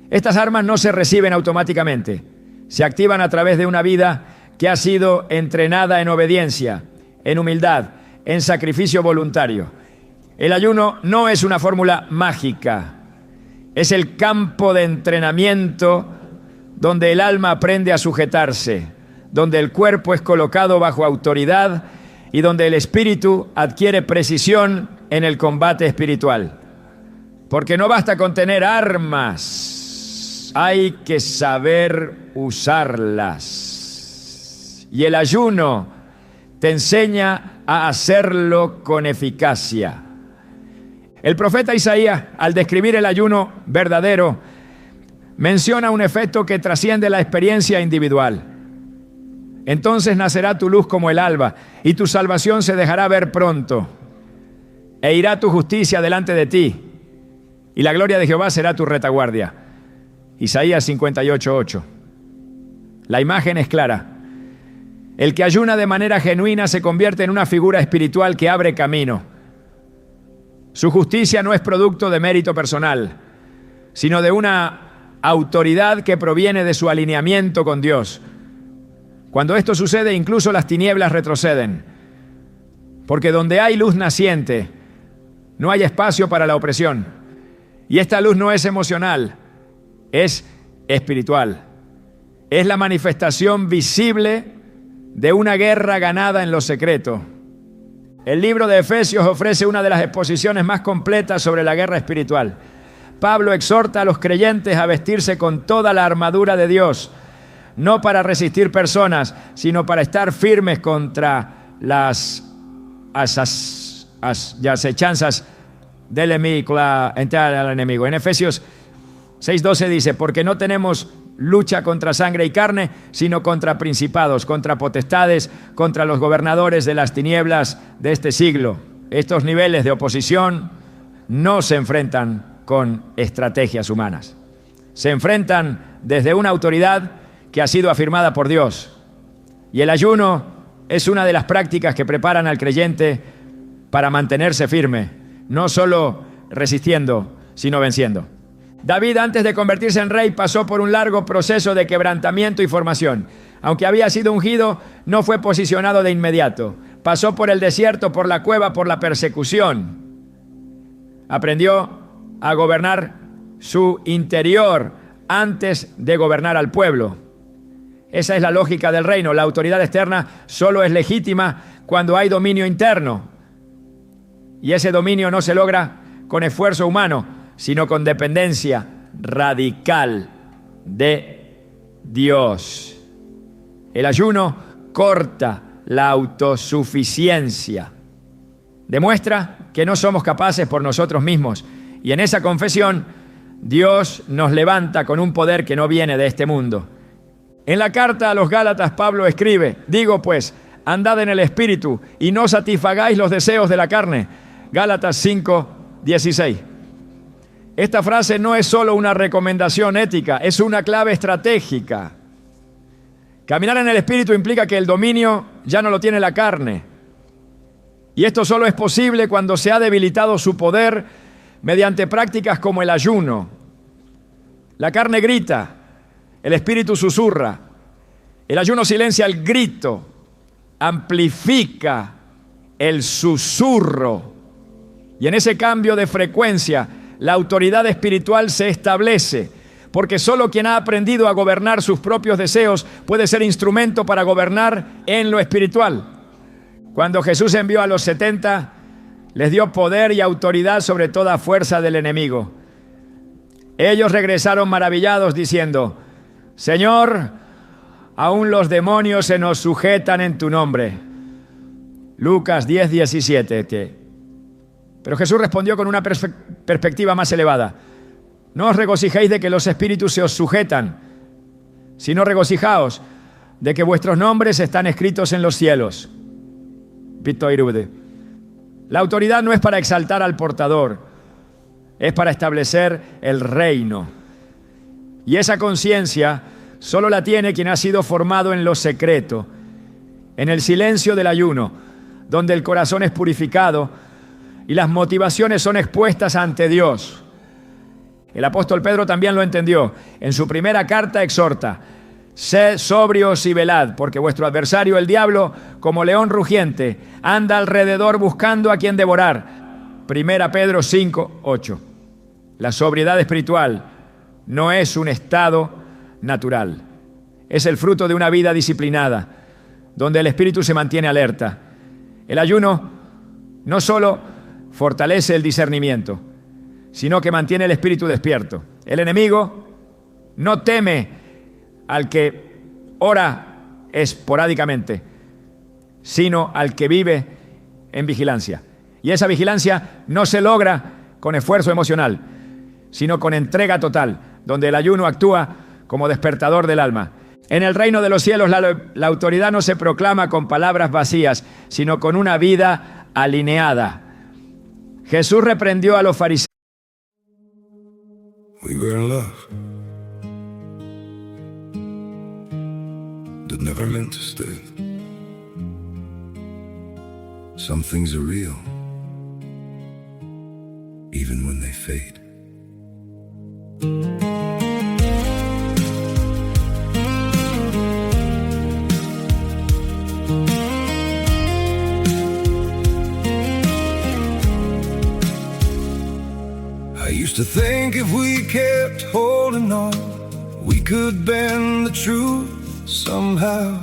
Estas armas no se reciben automáticamente, se activan a través de una vida que ha sido entrenada en obediencia, en humildad, en sacrificio voluntario. El ayuno no es una fórmula mágica, es el campo de entrenamiento donde el alma aprende a sujetarse, donde el cuerpo es colocado bajo autoridad y donde el espíritu adquiere precisión en el combate espiritual. Porque no basta con tener armas, hay que saber usarlas. Y el ayuno te enseña a hacerlo con eficacia. El profeta Isaías, al describir el ayuno verdadero, menciona un efecto que trasciende la experiencia individual. Entonces nacerá tu luz como el alba, y tu salvación se dejará ver pronto. E irá tu justicia delante de ti, y la gloria de Jehová será tu retaguardia. Isaías 58:8. La imagen es clara. El que ayuna de manera genuina se convierte en una figura espiritual que abre camino. Su justicia no es producto de mérito personal, sino de una autoridad que proviene de su alineamiento con Dios. Cuando esto sucede, incluso las tinieblas retroceden, porque donde hay luz naciente, no hay espacio para la opresión. Y esta luz no es emocional, es espiritual. Es la manifestación visible de una guerra ganada en lo secreto. El libro de Efesios ofrece una de las exposiciones más completas sobre la guerra espiritual. Pablo exhorta a los creyentes a vestirse con toda la armadura de Dios, no para resistir personas, sino para estar firmes contra las acechanzas del enemigo, al enemigo. En Efesios 6:12 dice: porque no tenemos lucha contra sangre y carne, sino contra principados, contra potestades, contra los gobernadores de las tinieblas de este siglo. Estos niveles de oposición no se enfrentan con estrategias humanas. Se enfrentan desde una autoridad que ha sido afirmada por Dios. Y el ayuno es una de las prácticas que preparan al creyente para mantenerse firme, no solo resistiendo, sino venciendo. David, antes de convertirse en rey, pasó por un largo proceso de quebrantamiento y formación. Aunque había sido ungido, no fue posicionado de inmediato. Pasó por el desierto, por la cueva, por la persecución. Aprendió a gobernar su interior antes de gobernar al pueblo. Esa es la lógica del reino. La autoridad externa solo es legítima cuando hay dominio interno. Y ese dominio no se logra con esfuerzo humano, sino con dependencia radical de Dios. El ayuno corta la autosuficiencia. Demuestra que no somos capaces por nosotros mismos. Y en esa confesión, Dios nos levanta con un poder que no viene de este mundo. En la carta a los Gálatas, Pablo escribe: digo pues, andad en el Espíritu y no satisfagáis los deseos de la carne. Gálatas 5:16. Esta frase no es solo una recomendación ética, es una clave estratégica. Caminar en el Espíritu implica que el dominio ya no lo tiene la carne. Y esto solo es posible cuando se ha debilitado su poder mediante prácticas como el ayuno. La carne grita, el Espíritu susurra. El ayuno silencia el grito, amplifica el susurro. Y en ese cambio de frecuencia, la autoridad espiritual se establece, porque solo quien ha aprendido a gobernar sus propios deseos puede ser instrumento para gobernar en lo espiritual. Cuando Jesús envió a los 70, les dio poder y autoridad sobre toda fuerza del enemigo. Ellos regresaron maravillados diciendo: Señor, aún los demonios se nos sujetan en tu nombre. Lucas 10:17. Pero Jesús respondió con una perspectiva más elevada: no os regocijéis de que los espíritus se os sujetan, sino regocijaos de que vuestros nombres están escritos en los cielos. Pito Irude. La autoridad no es para exaltar al portador, es para establecer el reino. Y esa conciencia solo la tiene quien ha sido formado en lo secreto, en el silencio del ayuno, donde el corazón es purificado y las motivaciones son expuestas ante Dios. El apóstol Pedro también lo entendió. En su primera carta exhorta: sed sobrios y velad, porque vuestro adversario, el diablo, como león rugiente, anda alrededor buscando a quien devorar. Primera Pedro 5:8. La sobriedad espiritual no es un estado natural. Es el fruto de una vida disciplinada, donde el espíritu se mantiene alerta. El ayuno no solo fortalece el discernimiento, sino que mantiene el espíritu despierto. El enemigo no teme al que ora esporádicamente, sino al que vive en vigilancia. Y esa vigilancia no se logra con esfuerzo emocional, sino con entrega total, donde el ayuno actúa como despertador del alma. En el reino de los cielos la autoridad no se proclama con palabras vacías, sino con una vida alineada. Jesús reprendió a los fariseos. We were in love that never meant to stay. Some things are real, even when they fade. I used to think if we kept holding on, we could bend the truth somehow.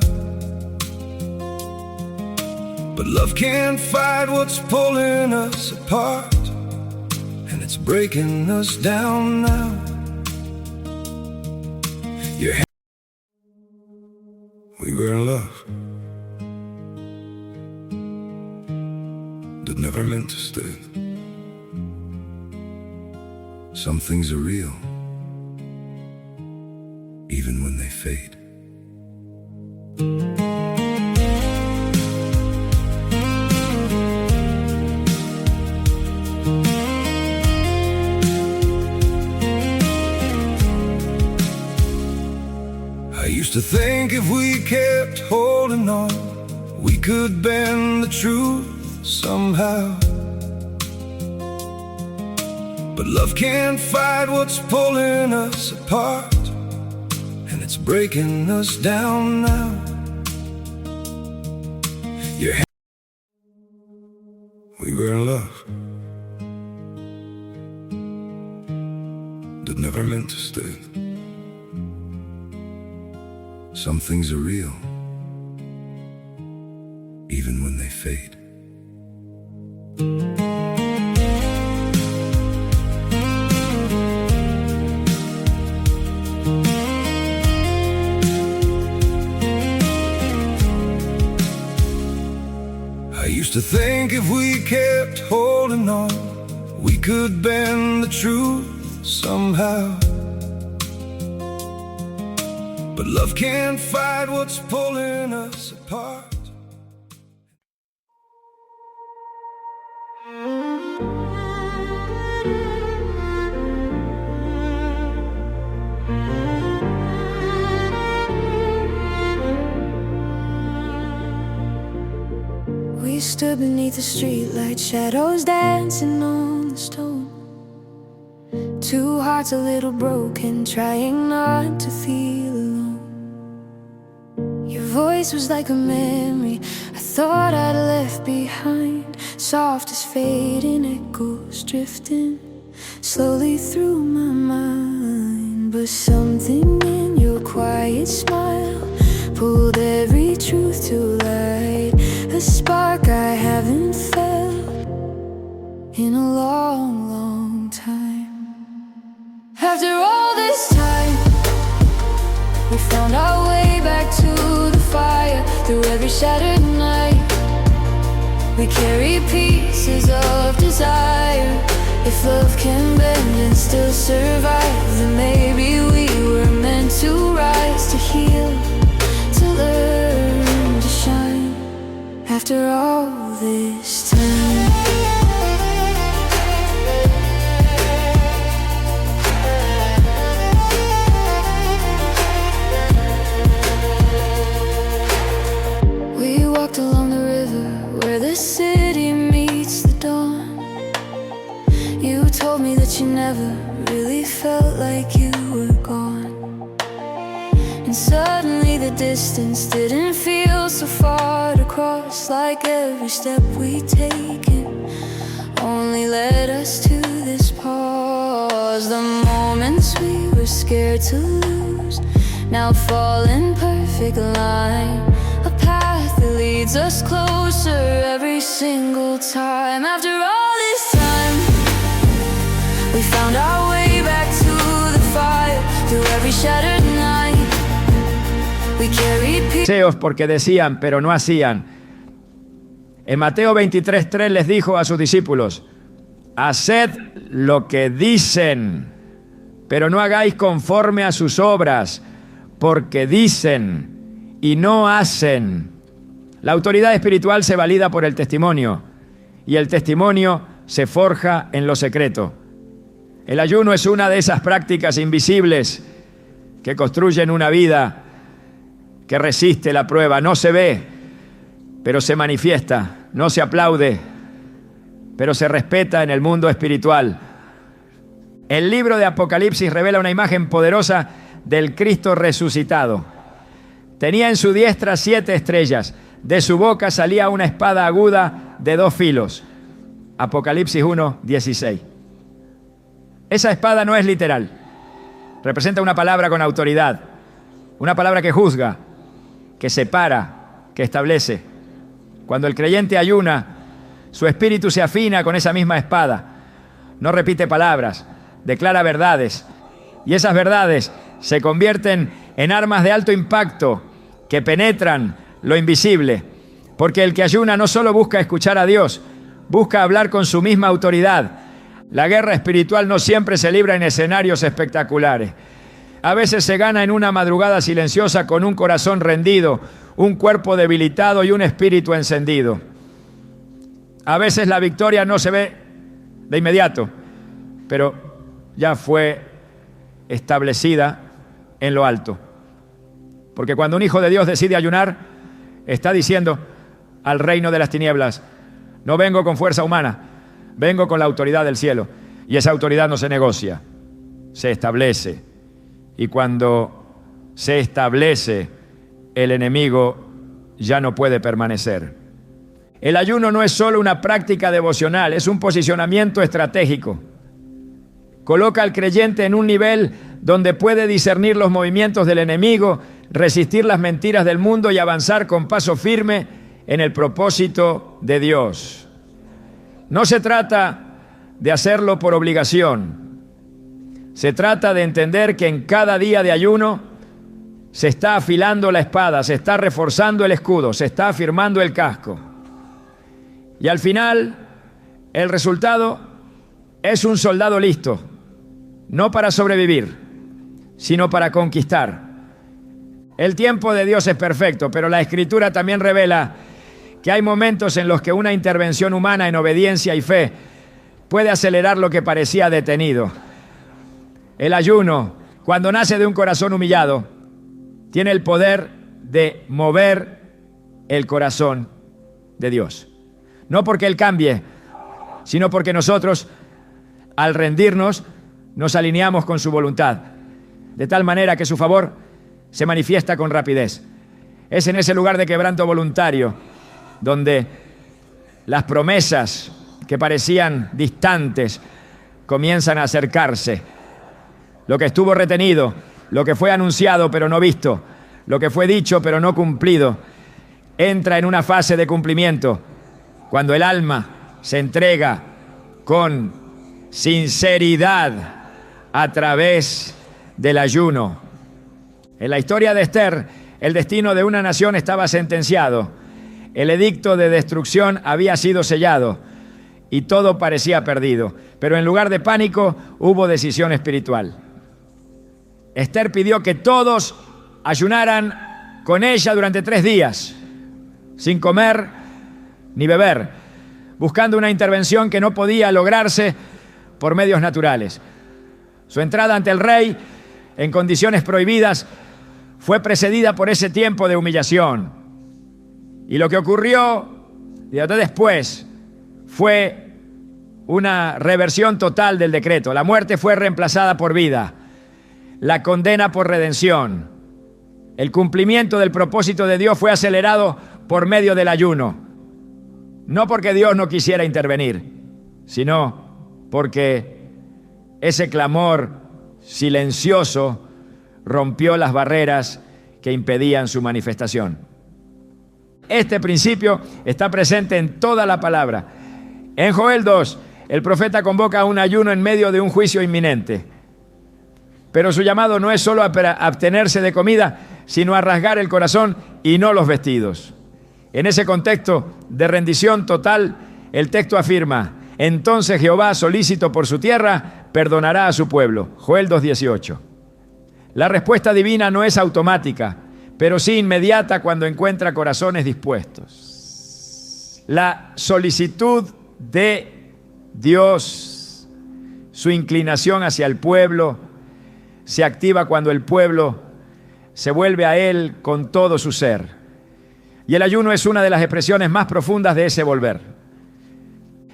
But love can't fight what's pulling us apart, and it's breaking us down now. We were in love that never meant to stay. Some things are real, even when they fade. I used to think if we kept holding on, we could bend the truth somehow. But love can't fight what's pulling us apart, and it's breaking us down now. We were in love that never meant to stay. Some things are real, even when they fade. I used to think if we kept holding on, we could bend the truth somehow. But love can't fight what's pulling us apart. We stood beneath the streetlight, shadows dancing on the stone. Two hearts a little broken, trying not to feel alone. Your voice was like a memory I thought I'd left behind, soft as fading echoes drifting slowly through my mind. But something in your quiet smile pulled every truth to light, a spark I haven't felt in a long, long time. After all this time, we found our way back to the fire. Through every shattered night, we carry pieces of desire. If love can bend and still survive, then maybe we were meant to rise, to heal, to learn to shine. After all this time, we walked along the river where the city meets the dawn. You told me that you never really felt like you were gone. And suddenly the distance didn't feel so far to cross, like every step we'd taken only led us to this pause. The moments we were scared to lose now fall in perfect line, a path that leads us closer every single time. After all this time, we found our way back to the fire. Through every shattered night, we carried peace. Porque decían, pero no hacían. En Mateo 23:3 les dijo a sus discípulos: haced lo que dicen, pero no hagáis conforme a sus obras, porque dicen y no hacen. La autoridad espiritual se valida por el testimonio, y el testimonio se forja en lo secreto. El ayuno es una de esas prácticas invisibles que construyen una vida que resiste la prueba. No se ve, pero se manifiesta. No se aplaude, pero se respeta en el mundo espiritual. El libro de Apocalipsis revela una imagen poderosa del Cristo resucitado. Tenía en su diestra 7 estrellas. De su boca salía una espada aguda de 2 filos. Apocalipsis 1:16. Esa espada no es literal. Representa una palabra con autoridad. Una palabra que juzga, que separa, que establece. Cuando el creyente ayuna, su espíritu se afina con esa misma espada. No repite palabras, declara verdades. Y esas verdades se convierten en armas de alto impacto que penetran lo invisible. Porque el que ayuna no solo busca escuchar a Dios, busca hablar con su misma autoridad. La guerra espiritual no siempre se libra en escenarios espectaculares. A veces se gana en una madrugada silenciosa con un corazón rendido, un cuerpo debilitado y un espíritu encendido. A veces la victoria no se ve de inmediato, pero ya fue establecida en lo alto. Porque cuando un hijo de Dios decide ayunar, está diciendo al reino de las tinieblas: no vengo con fuerza humana, vengo con la autoridad del cielo. Y esa autoridad no se negocia, se establece. Y cuando se establece, el enemigo ya no puede permanecer. El ayuno no es solo una práctica devocional, es un posicionamiento estratégico. coloca al creyente en un nivel donde puede discernir los movimientos del enemigo, resistir las mentiras del mundo y avanzar con paso firme en el propósito de Dios. No se trata de hacerlo por obligación. Se trata de entender que en cada día de ayuno se está afilando la espada, se está reforzando el escudo, se está afirmando el casco. Y al final, el resultado es un soldado listo, no para sobrevivir, sino para conquistar. El tiempo de Dios es perfecto, pero la Escritura también revela que hay momentos en los que una intervención humana en obediencia y fe puede acelerar lo que parecía detenido. El ayuno, cuando nace de un corazón humillado, tiene el poder de mover el corazón de Dios. No porque Él cambie, sino porque nosotros, al rendirnos, nos alineamos con su voluntad, de tal manera que su favor se manifiesta con rapidez. Es en ese lugar de quebranto voluntario donde las promesas que parecían distantes comienzan a acercarse. Lo que estuvo retenido, lo que fue anunciado pero no visto, lo que fue dicho pero no cumplido, entra en una fase de cumplimiento cuando el alma se entrega con sinceridad a través del ayuno. En la historia de Esther, el destino de una nación estaba sentenciado. El edicto de destrucción había sido sellado y todo parecía perdido. Pero en lugar de pánico, hubo decisión espiritual. Esther pidió que todos ayunaran con ella durante 3 días, sin comer ni beber, buscando una intervención que no podía lograrse por medios naturales. Su entrada ante el rey, en condiciones prohibidas, fue precedida por ese tiempo de humillación. Y lo que ocurrió después fue una reversión total del decreto. La muerte fue reemplazada por vida, la condena por redención. El cumplimiento del propósito de Dios fue acelerado por medio del ayuno. No porque Dios no quisiera intervenir, sino porque ese clamor silencioso rompió las barreras que impedían su manifestación. Este principio está presente en toda la palabra. En Joel 2, el profeta convoca a un ayuno en medio de un juicio inminente. Pero su llamado no es solo a abstenerse de comida, sino a rasgar el corazón y no los vestidos. En ese contexto de rendición total, el texto afirma: entonces Jehová, solícito por su tierra, perdonará a su pueblo. Joel 2:18. La respuesta divina no es automática, pero sí inmediata cuando encuentra corazones dispuestos. La solicitud de Dios, su inclinación hacia el pueblo, se activa cuando el pueblo se vuelve a Él con todo su ser. Y el ayuno es una de las expresiones más profundas de ese volver.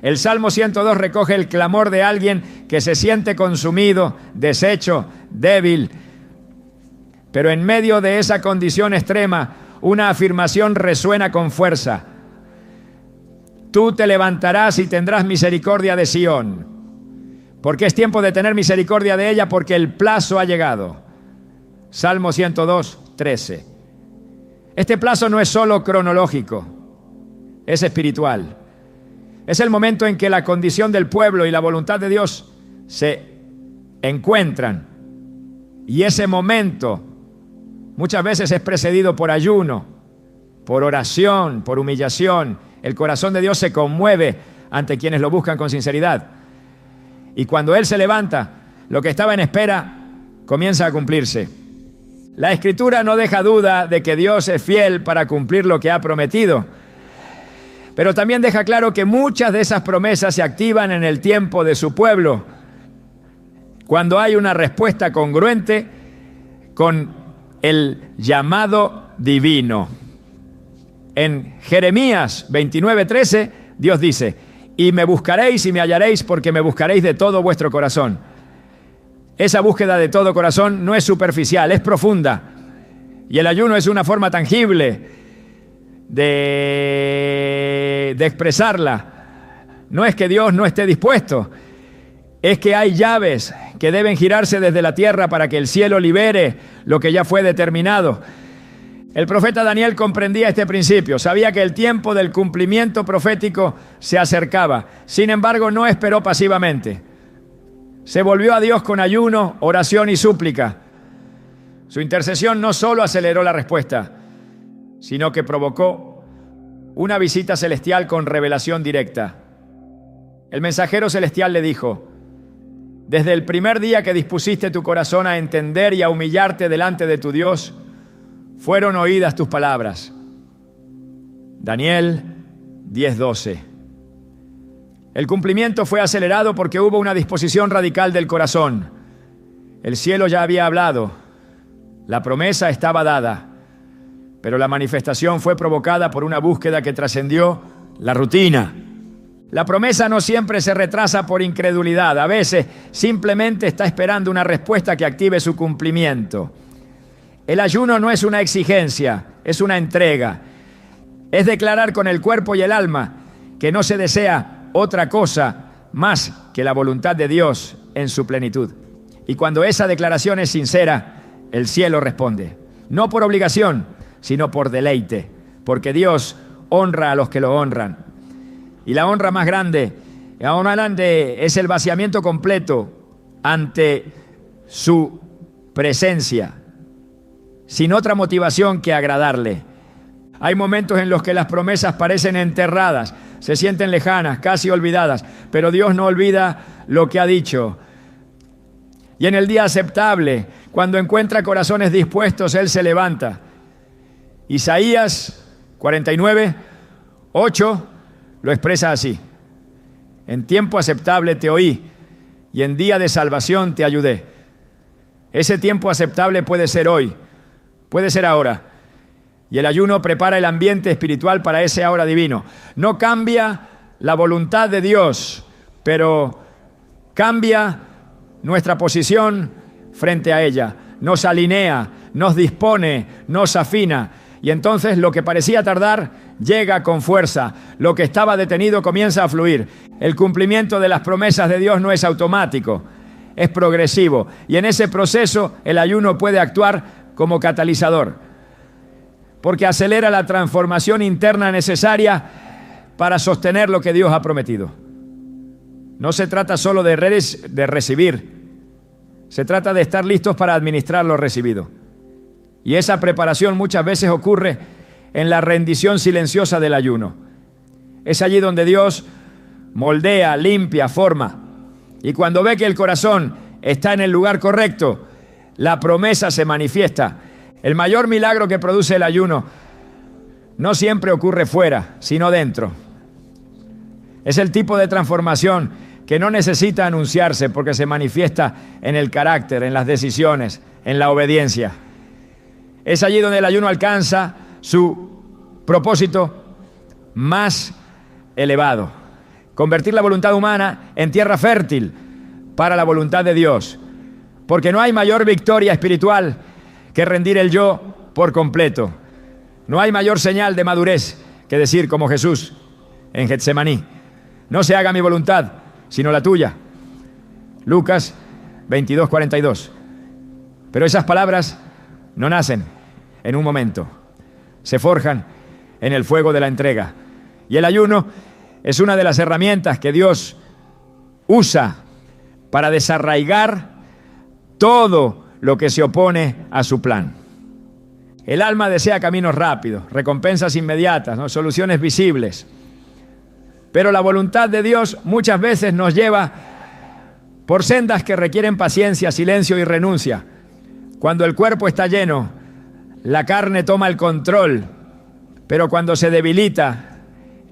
El Salmo 102 recoge el clamor de alguien que se siente consumido, deshecho, débil. Pero en medio de esa condición extrema, una afirmación resuena con fuerza. Tú te levantarás y tendrás misericordia de Sión, porque es tiempo de tener misericordia de ella, porque el plazo ha llegado. Salmo 102, 13. Este plazo no es solo cronológico, es espiritual. Es el momento en que la condición del pueblo y la voluntad de Dios se encuentran. Y ese momento muchas veces es precedido por ayuno, por oración, por humillación. El corazón de Dios se conmueve ante quienes lo buscan con sinceridad. Y cuando Él se levanta, lo que estaba en espera comienza a cumplirse. La Escritura no deja duda de que Dios es fiel para cumplir lo que ha prometido. Pero también deja claro que muchas de esas promesas se activan en el tiempo de su pueblo, cuando hay una respuesta congruente con el llamado divino. En Jeremías 29:13, Dios dice: y me buscaréis y me hallaréis, porque me buscaréis de todo vuestro corazón. Esa búsqueda de todo corazón no es superficial, es profunda. Y el ayuno es una forma tangible de expresarla. No es que Dios no esté dispuesto, es que hay llaves que deben girarse desde la tierra para que el cielo libere lo que ya fue determinado. El profeta Daniel comprendía este principio, sabía que el tiempo del cumplimiento profético se acercaba. Sin embargo, no esperó pasivamente. Se volvió a Dios con ayuno, oración y súplica. Su intercesión no solo aceleró la respuesta, sino que provocó una visita celestial con revelación directa. El mensajero celestial le dijo: desde el primer día que dispusiste tu corazón a entender y a humillarte delante de tu Dios, fueron oídas tus palabras. Daniel 10:12. El cumplimiento fue acelerado porque hubo una disposición radical del corazón. El cielo ya había hablado, la promesa estaba dada, pero la manifestación fue provocada por una búsqueda que trascendió la rutina. La promesa no siempre se retrasa por incredulidad, a veces simplemente está esperando una respuesta que active su cumplimiento. El ayuno no es una exigencia, es una entrega. Es declarar con el cuerpo y el alma que no se desea otra cosa más que la voluntad de Dios en su plenitud. Y cuando esa declaración es sincera, el cielo responde. No por obligación, sino por deleite, porque Dios honra a los que lo honran. Y la honra más grande es el vaciamiento completo ante su presencia, sin otra motivación que agradarle. Hay momentos en los que las promesas parecen enterradas, se sienten lejanas, casi olvidadas, pero Dios no olvida lo que ha dicho. Y en el día aceptable, cuando encuentra corazones dispuestos, Él se levanta. Isaías 49:8 lo expresa así: en tiempo aceptable te oí y en día de salvación te ayudé. Ese tiempo aceptable puede ser hoy, puede ser ahora. Y el ayuno prepara el ambiente espiritual para ese ahora divino. No cambia la voluntad de Dios, pero cambia nuestra posición frente a ella. Nos alinea, nos dispone, nos afina. Y entonces lo que parecía tardar llega con fuerza. Lo que estaba detenido comienza a fluir. El cumplimiento de las promesas de Dios no es automático, es progresivo. Y en ese proceso el ayuno puede actuar como catalizador, porque acelera la transformación interna necesaria para sostener lo que Dios ha prometido. No se trata solo de recibir, se trata de estar listos para administrar lo recibido. Y esa preparación muchas veces ocurre en la rendición silenciosa del ayuno. Es allí donde Dios moldea, limpia, forma. Y cuando ve que el corazón está en el lugar correcto, la promesa se manifiesta. El mayor milagro que produce el ayuno no siempre ocurre fuera, sino dentro. Es el tipo de transformación que no necesita anunciarse porque se manifiesta en el carácter, en las decisiones, en la obediencia. Es allí donde el ayuno alcanza su propósito más elevado: convertir la voluntad humana en tierra fértil para la voluntad de Dios. Porque no hay mayor victoria espiritual que rendir el yo por completo. No hay mayor señal de madurez que decir como Jesús en Getsemaní: no se haga mi voluntad, sino la tuya. Lucas 22:42. Pero esas palabras no nacen en un momento, se forjan en el fuego de la entrega. Y el ayuno es una de las herramientas que Dios usa para desarraigar todo lo que se opone a su plan. El alma desea caminos rápidos, recompensas inmediatas, ¿no? Soluciones visibles. Pero la voluntad de Dios muchas veces nos lleva por sendas que requieren paciencia, silencio y renuncia. Cuando el cuerpo está lleno, la carne toma el control, pero cuando se debilita,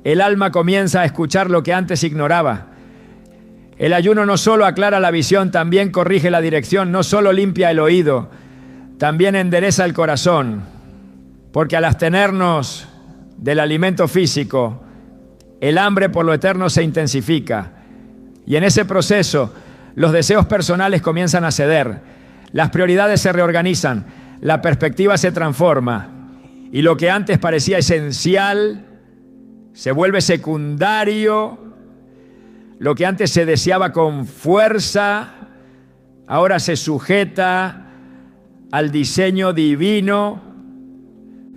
el alma comienza a escuchar lo que antes ignoraba. El ayuno no solo aclara la visión, también corrige la dirección, no solo limpia el oído, también endereza el corazón, porque al abstenernos del alimento físico, el hambre por lo eterno se intensifica, y en ese proceso los deseos personales comienzan a ceder, las prioridades se reorganizan, la perspectiva se transforma, y lo que antes parecía esencial se vuelve secundario Lo que antes se deseaba con fuerza, ahora se sujeta al diseño divino.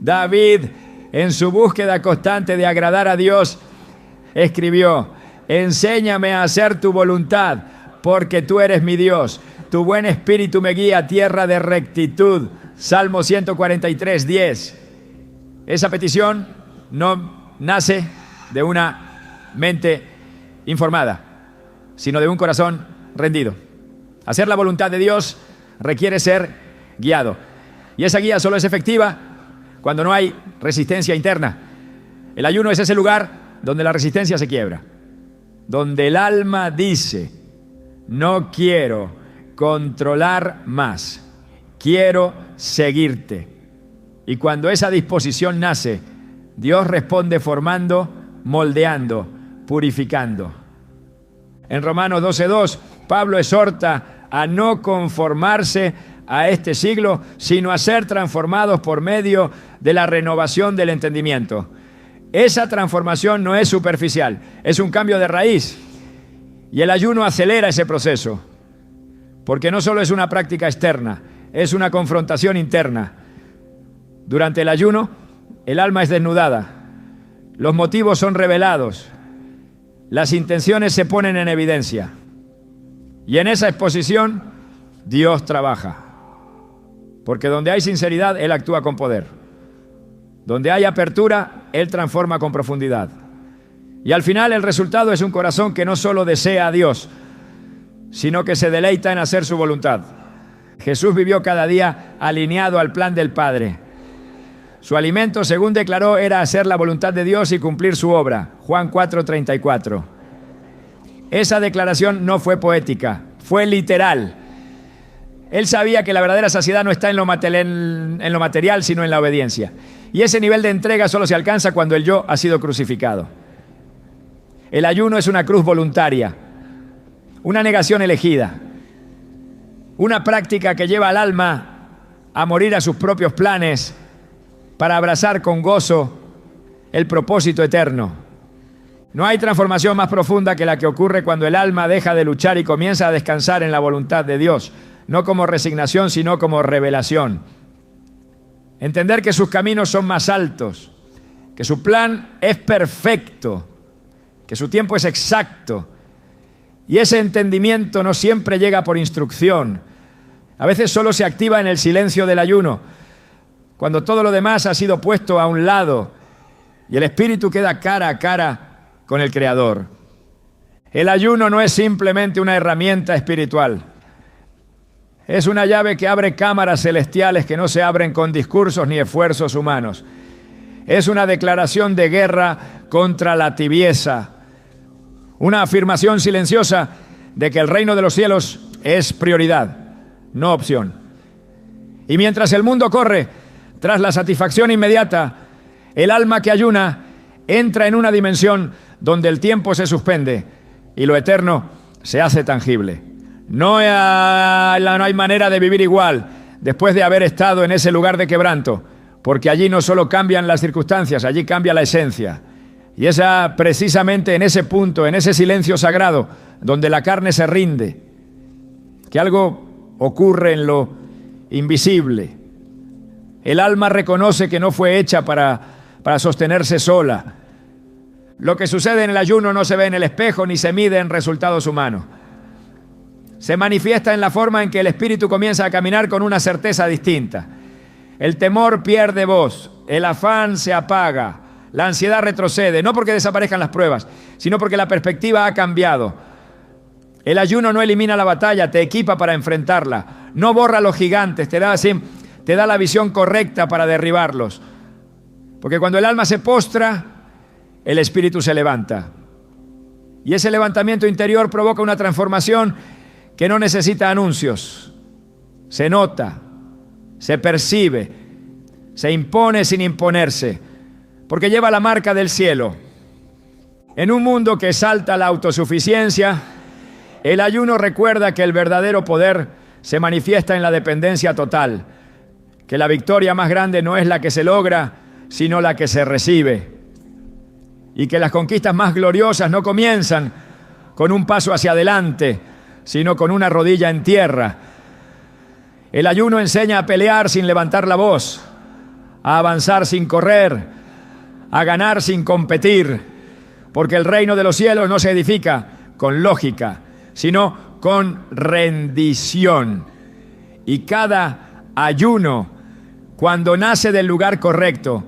David, en su búsqueda constante de agradar a Dios, escribió: enséñame a hacer tu voluntad, porque tú eres mi Dios. Tu buen espíritu me guía a tierra de rectitud. Salmo 143, 10. Esa petición no nace de una mente informada, sino de un corazón rendido. Hacer la voluntad de Dios requiere ser guiado. Y esa guía solo es efectiva cuando no hay resistencia interna. El ayuno es ese lugar donde la resistencia se quiebra, donde el alma dice: no quiero controlar más, quiero seguirte. Y cuando esa disposición nace, Dios responde formando, moldeando, purificando. En Romanos 12:2, Pablo exhorta a no conformarse a este siglo, sino a ser transformados por medio de la renovación del entendimiento. Esa transformación no es superficial, es un cambio de raíz. Y el ayuno acelera ese proceso, porque no solo es una práctica externa, es una confrontación interna. Durante el ayuno, el alma es desnudada, los motivos son revelados, las intenciones se ponen en evidencia. Y en esa exposición, Dios trabaja. Porque donde hay sinceridad, Él actúa con poder. Donde hay apertura, Él transforma con profundidad. Y al final el resultado es un corazón que no solo desea a Dios, sino que se deleita en hacer su voluntad. Jesús vivió cada día alineado al plan del Padre. Su alimento, según declaró, era hacer la voluntad de Dios y cumplir su obra. Juan 4:34. Esa declaración no fue poética, fue literal. Él sabía que la verdadera saciedad no está en lo material, sino en la obediencia. Y ese nivel de entrega solo se alcanza cuando el yo ha sido crucificado. El ayuno es una cruz voluntaria, una negación elegida, una práctica que lleva al alma a morir a sus propios planes para abrazar con gozo el propósito eterno. No hay transformación más profunda que la que ocurre cuando el alma deja de luchar y comienza a descansar en la voluntad de Dios, no como resignación, sino como revelación. Entender que sus caminos son más altos, que su plan es perfecto, que su tiempo es exacto. Y ese entendimiento no siempre llega por instrucción. A veces solo se activa en el silencio del ayuno, cuando todo lo demás ha sido puesto a un lado y el espíritu queda cara a cara con el Creador. El ayuno no es simplemente una herramienta espiritual. Es una llave que abre cámaras celestiales que no se abren con discursos ni esfuerzos humanos. Es una declaración de guerra contra la tibieza. Una afirmación silenciosa de que el reino de los cielos es prioridad, no opción. Y mientras el mundo corre tras la satisfacción inmediata, el alma que ayuna entra en una dimensión donde el tiempo se suspende y lo eterno se hace tangible. No hay manera de vivir igual después de haber estado en ese lugar de quebranto, porque allí no solo cambian las circunstancias, allí cambia la esencia. Y es precisamente en ese punto, en ese silencio sagrado, donde la carne se rinde, que algo ocurre en lo invisible. El alma reconoce que no fue hecha para sostenerse sola. Lo que sucede en el ayuno no se ve en el espejo ni se mide en resultados humanos. Se manifiesta en la forma en que el espíritu comienza a caminar con una certeza distinta. El temor pierde voz, el afán se apaga, la ansiedad retrocede, no porque desaparezcan las pruebas, sino porque la perspectiva ha cambiado. El ayuno no elimina la batalla, te equipa para enfrentarla. No borra los gigantes, te da la visión correcta para derribarlos. Porque cuando el alma se postra, el espíritu se levanta. Y ese levantamiento interior provoca una transformación que no necesita anuncios. Se nota, se percibe, se impone sin imponerse, porque lleva la marca del cielo. En un mundo que exalta la autosuficiencia, el ayuno recuerda que el verdadero poder se manifiesta en la dependencia total, que la victoria más grande no es la que se logra, sino la que se recibe, y que las conquistas más gloriosas no comienzan con un paso hacia adelante, sino con una rodilla en tierra. El ayuno enseña a pelear sin levantar la voz, a avanzar sin correr, a ganar sin competir, porque el reino de los cielos no se edifica con lógica, sino con rendición. Y cada ayuno, cuando nace del lugar correcto,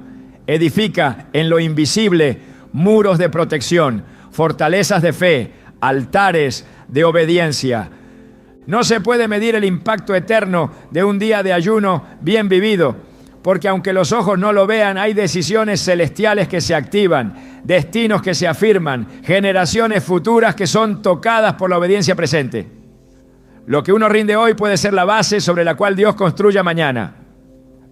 edifica en lo invisible muros de protección, fortalezas de fe, altares de obediencia. No se puede medir el impacto eterno de un día de ayuno bien vivido, porque aunque los ojos no lo vean, hay decisiones celestiales que se activan, destinos que se afirman, generaciones futuras que son tocadas por la obediencia presente. Lo que uno rinde hoy puede ser la base sobre la cual Dios construya mañana.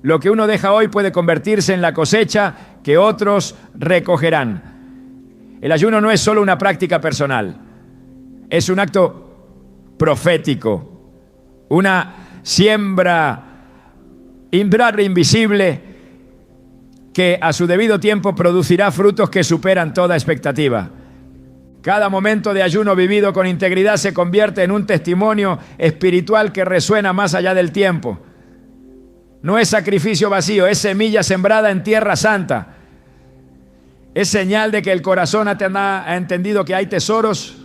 Lo que uno deja hoy puede convertirse en la cosecha que otros recogerán. El ayuno no es solo una práctica personal, es un acto profético, una siembra invisible que a su debido tiempo producirá frutos que superan toda expectativa. Cada momento de ayuno vivido con integridad se convierte en un testimonio espiritual que resuena más allá del tiempo. No es sacrificio vacío, es semilla sembrada en tierra santa. Es señal de que el corazón ha entendido que hay tesoros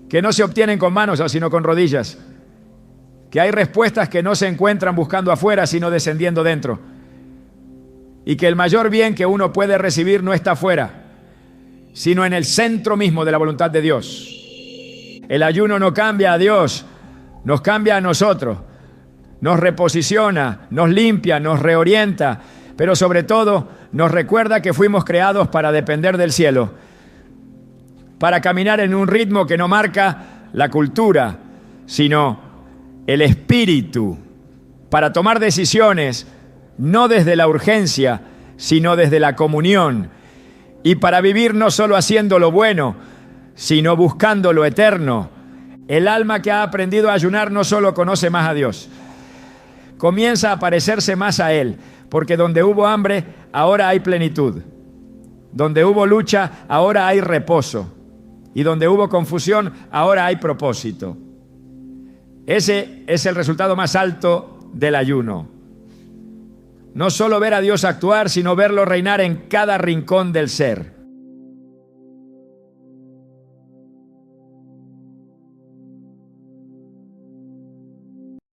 que no se obtienen con manos, sino con rodillas. Que hay respuestas que no se encuentran buscando afuera, sino descendiendo dentro. Y que el mayor bien que uno puede recibir no está afuera, sino en el centro mismo de la voluntad de Dios. El ayuno no cambia a Dios, nos cambia a nosotros. Nos reposiciona, nos limpia, nos reorienta, pero sobre todo nos recuerda que fuimos creados para depender del cielo, para caminar en un ritmo que no marca la cultura, sino el espíritu, para tomar decisiones no desde la urgencia, sino desde la comunión, y para vivir no solo haciendo lo bueno, sino buscando lo eterno. El alma que ha aprendido a ayunar no solo conoce más a Dios, comienza a parecerse más a Él, porque donde hubo hambre, ahora hay plenitud. Donde hubo lucha, ahora hay reposo. Y donde hubo confusión, ahora hay propósito. Ese es el resultado más alto del ayuno. No solo ver a Dios actuar, sino verlo reinar en cada rincón del ser.